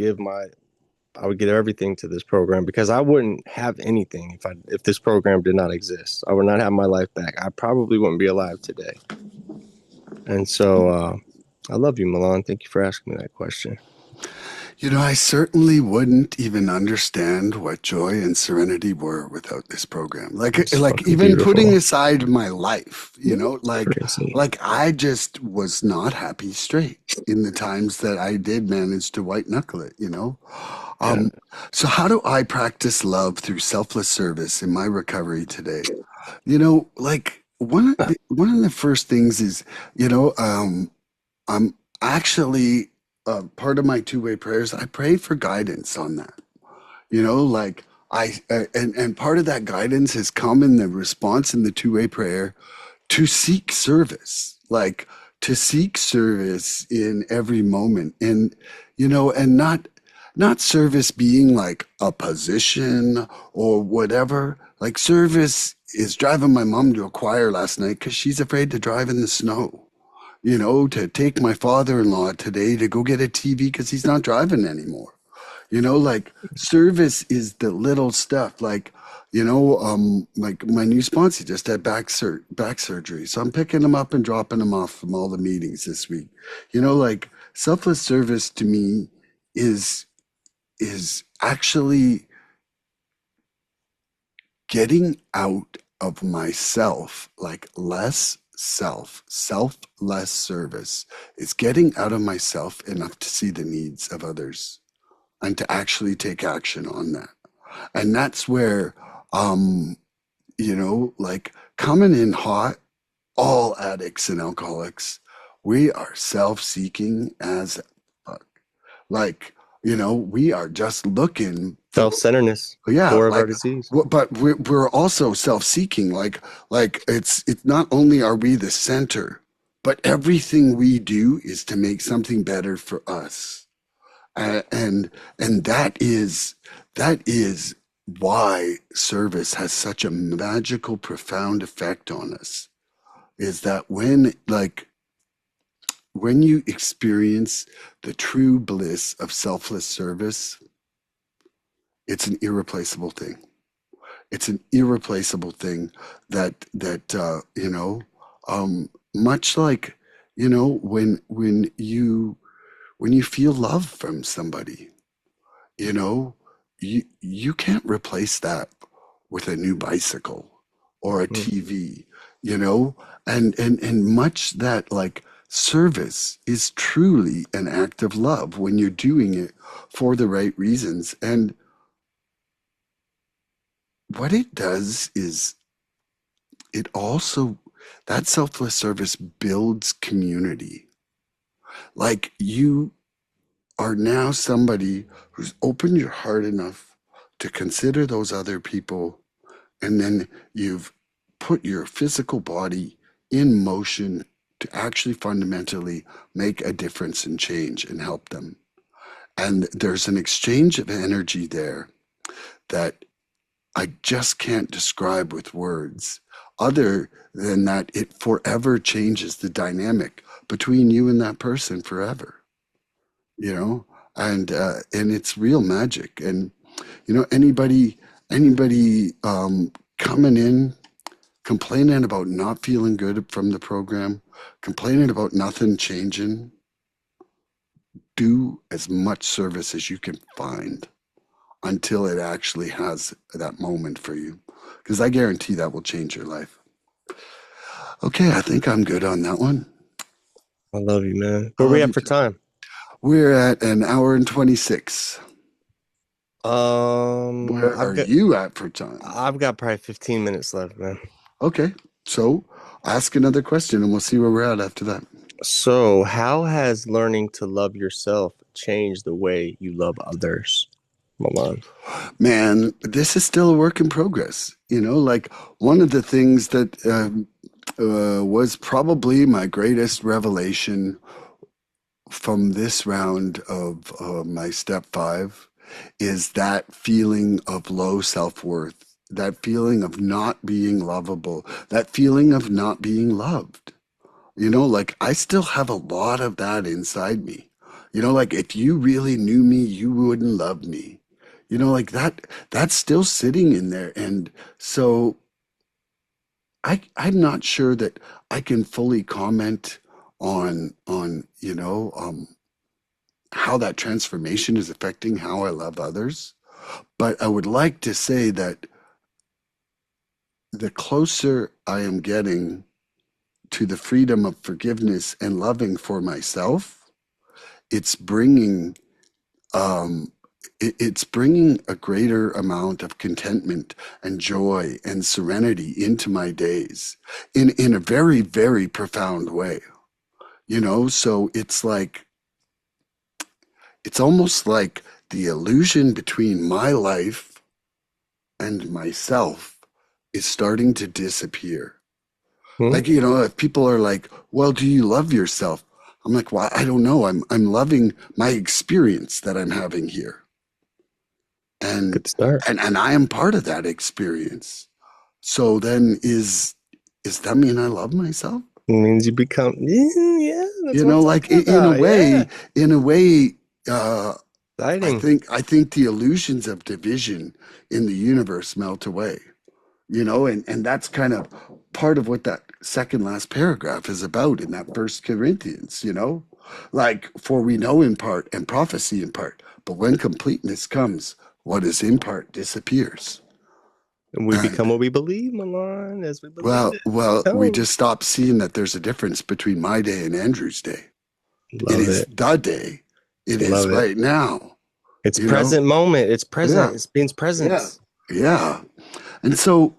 Speaker 2: I would give everything to this program because I wouldn't have anything if this program did not exist. I would not have my life back. I probably wouldn't be alive today. And so I love you, Milan. Thank you for asking me that question.
Speaker 1: I certainly wouldn't even understand what joy and serenity were without this program.
Speaker 2: It's
Speaker 1: Like
Speaker 2: fucking
Speaker 1: even putting
Speaker 2: beautiful.
Speaker 1: aside my life,
Speaker 2: Crazy.
Speaker 1: like I just was not happy straight in the times that I did manage to white knuckle it.
Speaker 2: Yeah.
Speaker 1: Um, so how do I practice love through selfless service in my recovery today? Like one of the first things is, I'm actually part of my two-way prayers. I pray for guidance on that. Like and part of that guidance has come in the response in the two-way prayer to seek service, like to seek service in every moment, and not service being like a position or whatever. Like service is driving my mom to a choir last night because she's afraid to drive in the snow, to take my father-in-law today to go get a TV because he's not driving anymore. Like service is the little stuff. Like my new sponsor just had back surgery, so I'm picking him up and dropping him off from all the meetings this week. Like selfless service to me is actually getting out of myself, like less less service. It's getting out of myself enough to see the needs of others and to actually take action on that. And that's where, like coming in hot, all addicts and alcoholics, we are self-seeking as fuck. Like, we are just looking for,
Speaker 2: Self-centeredness,
Speaker 1: yeah,
Speaker 2: core of our
Speaker 1: like,
Speaker 2: disease.
Speaker 1: but we're also self-seeking. Like it's not only are we the center, but everything we do is to make something better for us. And that is why service has such a magical, profound effect on us. Is that when you experience the true bliss of selfless service, it's an irreplaceable thing. It's an irreplaceable thing much like when you feel love from somebody, you know, you can't replace that with a new bicycle or a
Speaker 2: Mm-hmm.
Speaker 1: TV, you know, and much that like service is truly an act of love when you're doing it for the right reasons. And what it does is it also that selfless service builds community. Like you are now somebody who's opened your heart enough to consider those other people, and then you've put your physical body in motion to actually fundamentally make a difference and change and help them. And there's an exchange of energy there that I just can't describe with words, other than that it forever changes the dynamic between you and that person forever. you know, and it's real magic. And anybody coming in complaining about not feeling good from the program, complaining about nothing changing, do as much service as you can find until it actually has that moment for you, because I guarantee that will change your life. Okay, I think I'm good on that one.
Speaker 2: I love you, man.
Speaker 1: I
Speaker 2: Where we
Speaker 1: love
Speaker 2: at
Speaker 1: you
Speaker 2: for
Speaker 1: too.
Speaker 2: time?
Speaker 1: We're at an hour and 26. Where
Speaker 2: I've
Speaker 1: are
Speaker 2: got
Speaker 1: you at for time?
Speaker 2: I've got probably 15 minutes left, man.
Speaker 1: Okay, so ask another question and we'll see where we're at after that.
Speaker 2: So, how has learning to love yourself changed the way you love others, Milan?
Speaker 1: Man, this is still a work in progress. Like one of the things that was probably my greatest revelation from this round of my step 5 is that feeling of low self-worth, that feeling of not being lovable, that feeling of not being loved. Like I still have a lot of that inside me. Like if you really knew me, you wouldn't love me. Like that's still sitting in there. And so I'm not sure that I can fully comment on how that transformation is affecting how I love others. But I would like to say that the closer I am getting to the freedom of forgiveness and loving for myself, it's bringing um, it's bringing a greater amount of contentment and joy and serenity into my days in a very, very profound way. So it's almost like the illusion between my life and myself is starting to disappear.
Speaker 2: Hmm?
Speaker 1: Like, if people are like, well, do you love yourself? I'm like, well, I don't know. I'm loving my experience that I'm having here. And
Speaker 2: Good start.
Speaker 1: and I am part of that experience. So then is that mean I love myself?
Speaker 2: It means you become, yeah, that's what I'm
Speaker 1: Like
Speaker 2: talking about. Yeah,
Speaker 1: in a way, uh, I
Speaker 2: exciting.
Speaker 1: think I think the illusions of division in the universe melt away. And that's kind of part of what that second last paragraph is about in that First Corinthians. Like, for we know in part and prophecy in part, but when completeness comes, what is in part disappears.
Speaker 2: And we become
Speaker 1: And
Speaker 2: what we believe, Milan, as we believe
Speaker 1: well,
Speaker 2: it.
Speaker 1: well, we
Speaker 2: Become.
Speaker 1: just stop seeing that there's a difference between my day and Andrew's day. It
Speaker 2: Love
Speaker 1: is
Speaker 2: it.
Speaker 1: the day. It is
Speaker 2: Love it.
Speaker 1: right now.
Speaker 2: It's
Speaker 1: You know?
Speaker 2: present moment. It's
Speaker 1: Yeah,
Speaker 2: present. It's being
Speaker 1: yeah,
Speaker 2: presence.
Speaker 1: yeah. And so,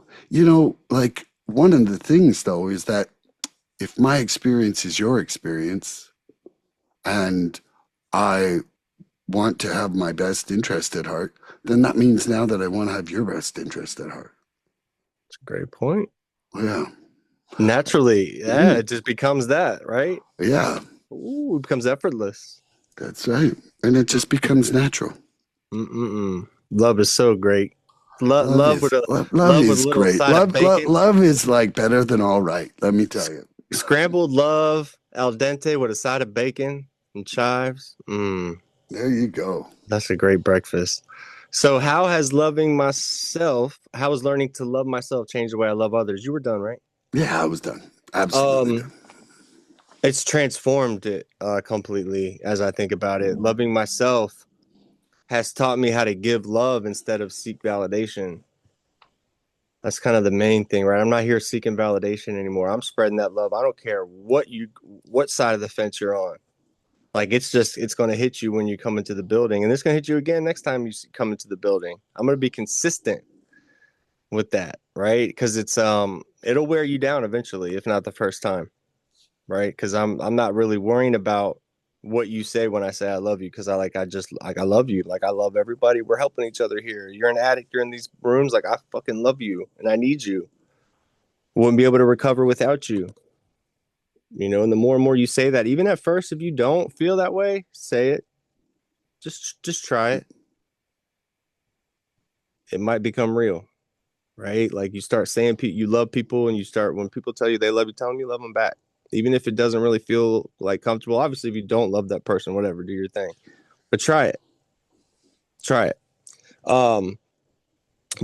Speaker 1: like one of the things though is that if my experience is your experience and I want to have my best interest at heart, then that means now that I want to have your best interest at heart.
Speaker 2: It's a great point.
Speaker 1: Yeah.
Speaker 2: Naturally, yeah,
Speaker 1: Mm,
Speaker 2: it just becomes that, right?
Speaker 1: yeah,
Speaker 2: Ooh, it becomes effortless.
Speaker 1: that's right. And it just becomes natural.
Speaker 2: Mm-mm-mm. Love is so great. Love with a
Speaker 1: Love
Speaker 2: love with a
Speaker 1: is
Speaker 2: little
Speaker 1: great.
Speaker 2: side of bacon.
Speaker 1: Love is like better than all right. Let me tell
Speaker 2: S-
Speaker 1: you.
Speaker 2: Scrambled love al dente with a side of bacon and chives.
Speaker 1: There you go.
Speaker 2: That's a great breakfast. So, how has learning to love myself changed the way I love others? You were done, right?
Speaker 1: Yeah, I was done. Absolutely
Speaker 2: Um,
Speaker 1: done.
Speaker 2: it's transformed it completely as I think about it. Loving myself has taught me how to give love instead of seek validation. That's kind of the main thing, right? I'm not here seeking validation anymore. I'm spreading that love. I don't care what side of the fence you're on. Like it's going to hit you when you come into the building, and it's going to hit you again next time you come into the building. I'm going to be consistent with that, right? Because it'll wear you down eventually, if not the first time, right? Because I'm not really worrying about what you say when I say I love you, because I just like I love you, like I love everybody. We're helping each other here. You're an addict. You're in these rooms. Like I fucking love you, and I need you. Wouldn't be able to recover without you. And the more and more you say that, even at first, if you don't feel that way, say it. Just try it. It might become real, right? Like you start saying you love people, and you start when people tell you they love you, tell them you love them back. even if it doesn't really feel like comfortable. Obviously, if you don't love that person, whatever, do your thing, but try it. Um,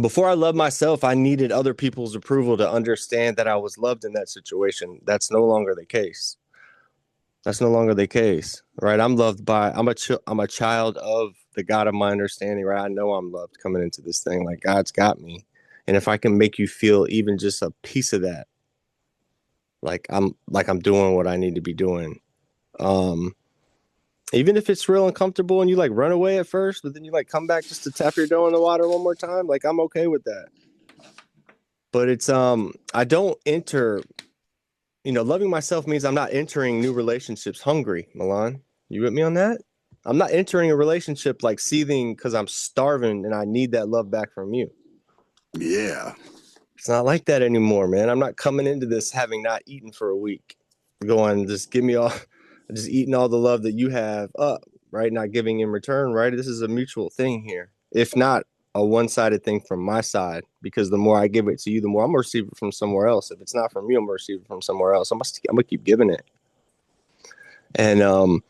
Speaker 2: Before I loved myself, I needed other people's approval to understand that I was loved in that situation. That's no longer the case. That's no longer the case, right? I'm loved by. I'm a child of the God of my understanding, right? I know I'm loved coming into this thing. Like God's got me, and if I can make you feel even just a piece of that, like I'm doing what I need to be doing. Um, Even if it's real uncomfortable and you like run away at first, but then you like come back just to tap your toe in the water one more time, like I'm okay with that. But it's I don't enter, loving myself means I'm not entering new relationships hungry, Milan. You with me on that? I'm not entering a relationship like seething because I'm starving and I need that love back from you.
Speaker 1: Yeah.
Speaker 2: It's not like that anymore, man. I'm not coming into this having not eaten for a week, going, just give me all, just eating all the love that you have up, right? Not giving in return, right? This is a mutual thing here. If not a one-sided thing from my side, because the more I give it to you, the more I'm gonna receive it from somewhere else. If it's not from you, I'm gonna receive it from somewhere else. I'm gonna keep giving it. And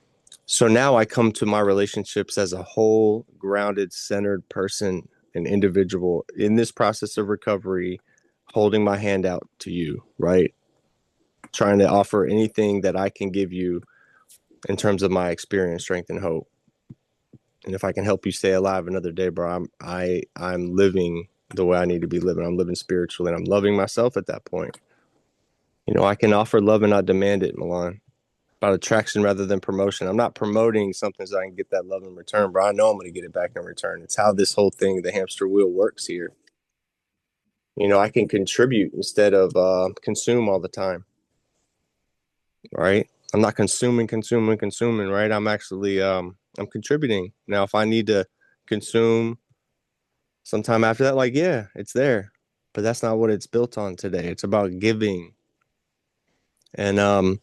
Speaker 2: so now I come to my relationships as a whole, grounded, centered person, an individual in this process of recovery, holding my hand out to you, right? Trying to offer anything that I can give you in terms of my experience, strength, and hope. And if I can help you stay alive another day, bro, I'm living the way I need to be living. I'm living spiritually, and I'm loving myself at that point. I can offer love and not demand it, Milan. About attraction rather than promotion. I'm not promoting something so I can get that love in return, bro. I know I'm going to get it back in return. It's how this whole thing, the hamster wheel, works here. I can contribute instead of consume all the time, right? I'm not consuming, right? I'm actually I'm contributing. Now, if I need to consume sometime after that, like, yeah, it's there. But that's not what it's built on today. It's about giving. And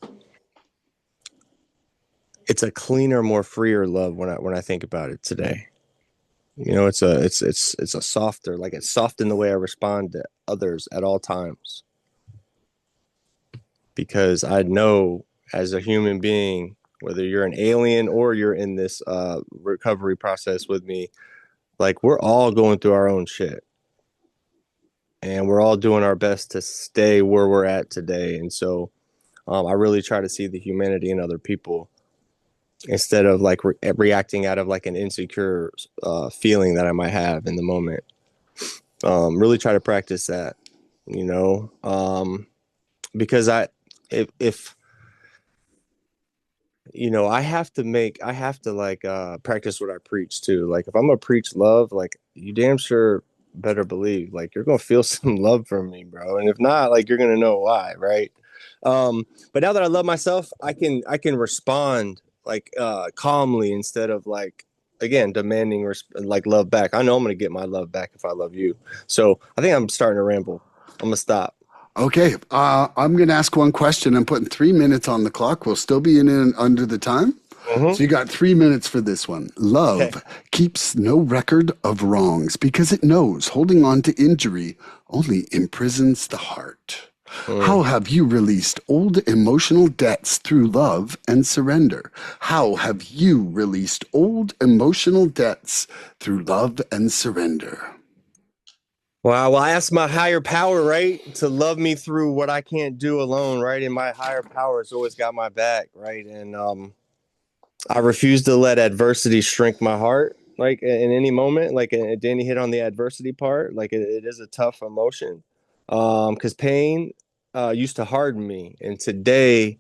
Speaker 2: it's a cleaner, more freer love when I think about it today. It's a softer, like it's soft in the way I respond to others at all times. Because I know as a human being, whether you're an alien or you're in this recovery process with me, like we're all going through our own shit. And we're all doing our best to stay where we're at today. And so I really try to see the humanity in other people instead of like reacting out of like an insecure feeling that I might have in the moment. Really try to practice that, because if I have to like practice what I preach too. Like if I'm gonna preach love, like you damn sure better believe like you're gonna feel some love from me, bro. And if not, like you're gonna know why, right? But now that I love myself, I can respond like calmly instead of like again demanding like love back. I know I'm gonna get my love back if I love you. So I think I'm starting to ramble. I'm gonna stop.
Speaker 1: Okay. I'm going to ask one question. I'm putting 3 minutes on the clock. We'll still be in under the time. So you got 3 minutes for this one.
Speaker 2: Okay.
Speaker 1: Love keeps no record of wrongs because it knows holding on to injury only imprisons the heart. How
Speaker 2: Mm.
Speaker 1: have you released old emotional debts through love and surrender? How have you released old emotional debts through love and surrender?
Speaker 2: Wow. Well, I asked my higher power, right, to love me through what I can't do alone, right? And my higher power has always got my back, right? And I refuse to let adversity shrink my heart, like in any moment. Like Danny hit on the adversity part. Like it is a tough emotion, because pain used to harden me, and today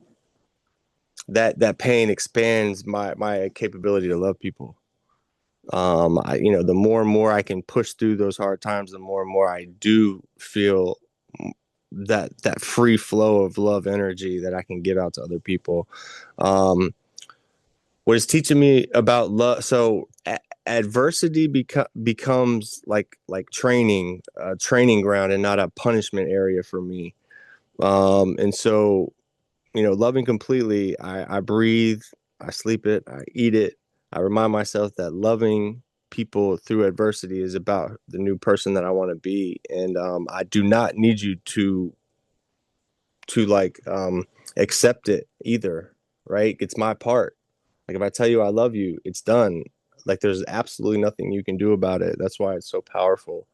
Speaker 2: that pain expands my capability to love people. The more and more I can push through those hard times, the more and more I do feel that free flow of love energy that I can give out to other people. What it's teaching me about love. So adversity becomes like training ground and not a punishment area for me. And so loving completely, I breathe, I sleep it, I eat it. I remind myself that loving people through adversity is about the new person that I want to be. And I do not need you to like accept it either, right? It's my part. Like if I tell you I love you, it's done. Like there's absolutely nothing you can do about it. That's why it's so powerful.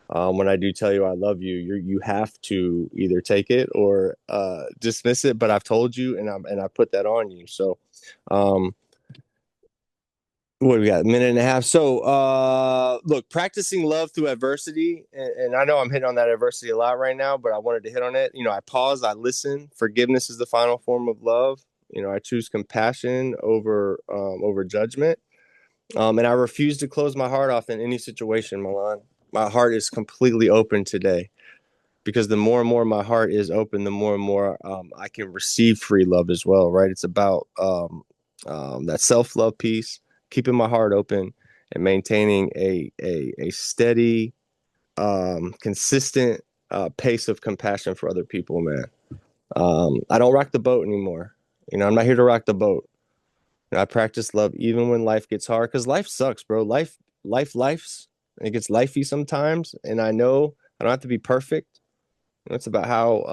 Speaker 2: When I do tell you I love you, you have to either take it or dismiss it. But I've told you, and I put that on you. So, what do we got? A minute and a half. So, look, practicing love through adversity, and I know I'm hitting on that adversity a lot right now, but I wanted to hit on it. I pause, I listen. Forgiveness is the final form of love. I choose compassion over judgment. And I refuse to close my heart off in any situation, Milan. My heart is completely open today because the more and more my heart is open, the more and more I can receive free love as well, right? It's about that self-love piece, keeping my heart open and maintaining a steady, consistent pace of compassion for other people, man. I don't rock the boat anymore. I'm not here to rock the boat. I practice love even when life gets hard because life sucks, bro. Life's. It gets lifey sometimes, and I know I don't have to be perfect. It's about how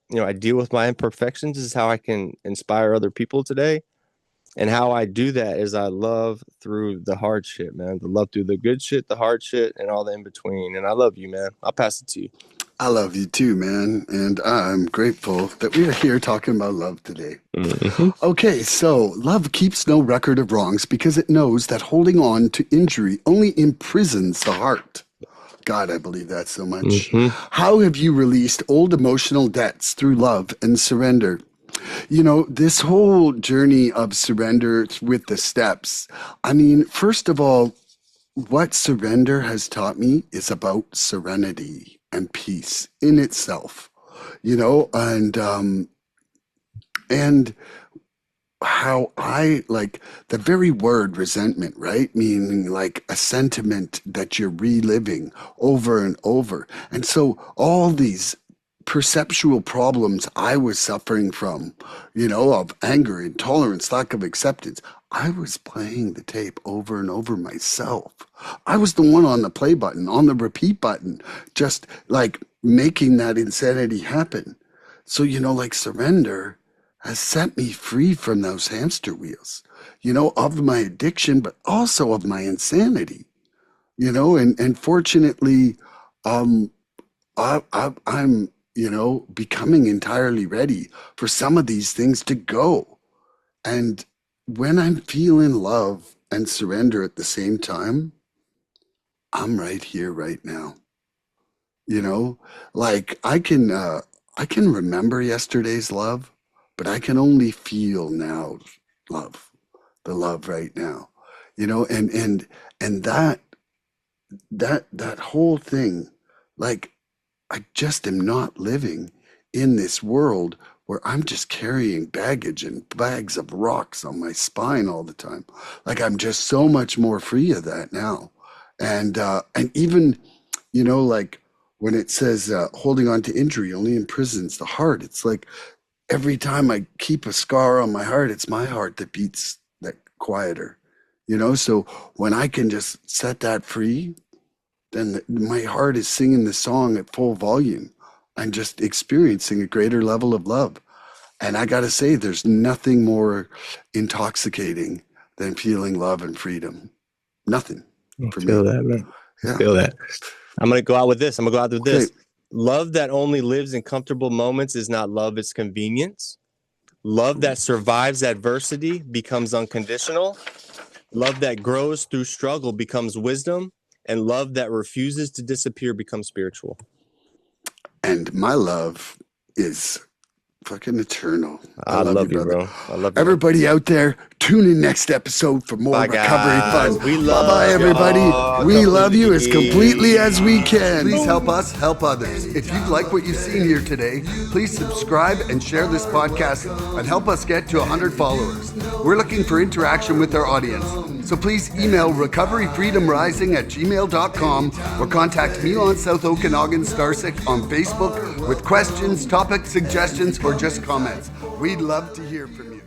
Speaker 2: I deal with my imperfections. This is how I can inspire other people today, and how I do that is I love through the hard shit, man. The love through the good shit, the hard shit, and all the in between. And I love you, man. I'll pass it to you.
Speaker 1: I love you too, man. And I'm grateful that we are here talking about love today.
Speaker 2: Mm-hmm.
Speaker 1: Okay, so love keeps no record of wrongs because it knows that holding on to injury only imprisons the heart. God, I believe that so much.
Speaker 2: Mm-hmm.
Speaker 1: How have you released old emotional debts through love and surrender? This whole journey of surrender with the steps. I mean, first of all, what surrender has taught me is about serenity and peace in itself, and how I like the very word resentment, right? Meaning like a sentiment that you're reliving over and over. And so all these perceptual problems I was suffering from, of anger, intolerance, lack of acceptance, I was playing the tape over and over myself. I was the one on the play button, on the repeat button, just like making that insanity happen. So, like surrender has set me free from those hamster wheels, of my addiction, but also of my insanity, and fortunately, um, I'm, becoming entirely ready for some of these things to go. And when I'm feeling love and surrender at the same time, I'm right here, right now. Like I can remember yesterday's love, but I can only feel now love, the love right now. And that whole thing, like I just am not living in this world where I'm just carrying baggage and bags of rocks on my spine all the time. Like I'm just so much more free of that now. And even, like when it says holding on to injury only imprisons the heart, it's like every time I keep a scar on my heart, it's my heart that beats that quieter, So when I can just set that free, then my heart is singing the song at full volume. I'm just experiencing a greater level of love. And I got to say, there's nothing more intoxicating than feeling love and freedom. Nothing for
Speaker 2: Feel
Speaker 1: me.
Speaker 2: that, man.
Speaker 1: Yeah.
Speaker 2: Feel that. I'm going to go out with this.
Speaker 1: Okay.
Speaker 2: This. Love that only lives in comfortable moments is not love, it's convenience. Love that survives adversity becomes unconditional. Love that grows through struggle becomes wisdom. And love that refuses to disappear becomes spiritual.
Speaker 1: And my love is fucking eternal.
Speaker 2: I love you, bro. I love you.
Speaker 1: Everybody out there, tune in next episode for more recovery fun. Bye-bye, everybody. We love you as completely as we can. Please help us help others. If you like what you've seen here today, please subscribe and share this podcast and help us get to 100 followers. We're looking for interaction with our audience. So please email recoveryfreedomrising@gmail.com or contact Milan South Okanagan Starcic on Facebook with questions, topic suggestions, or just comments. We'd love to hear from you.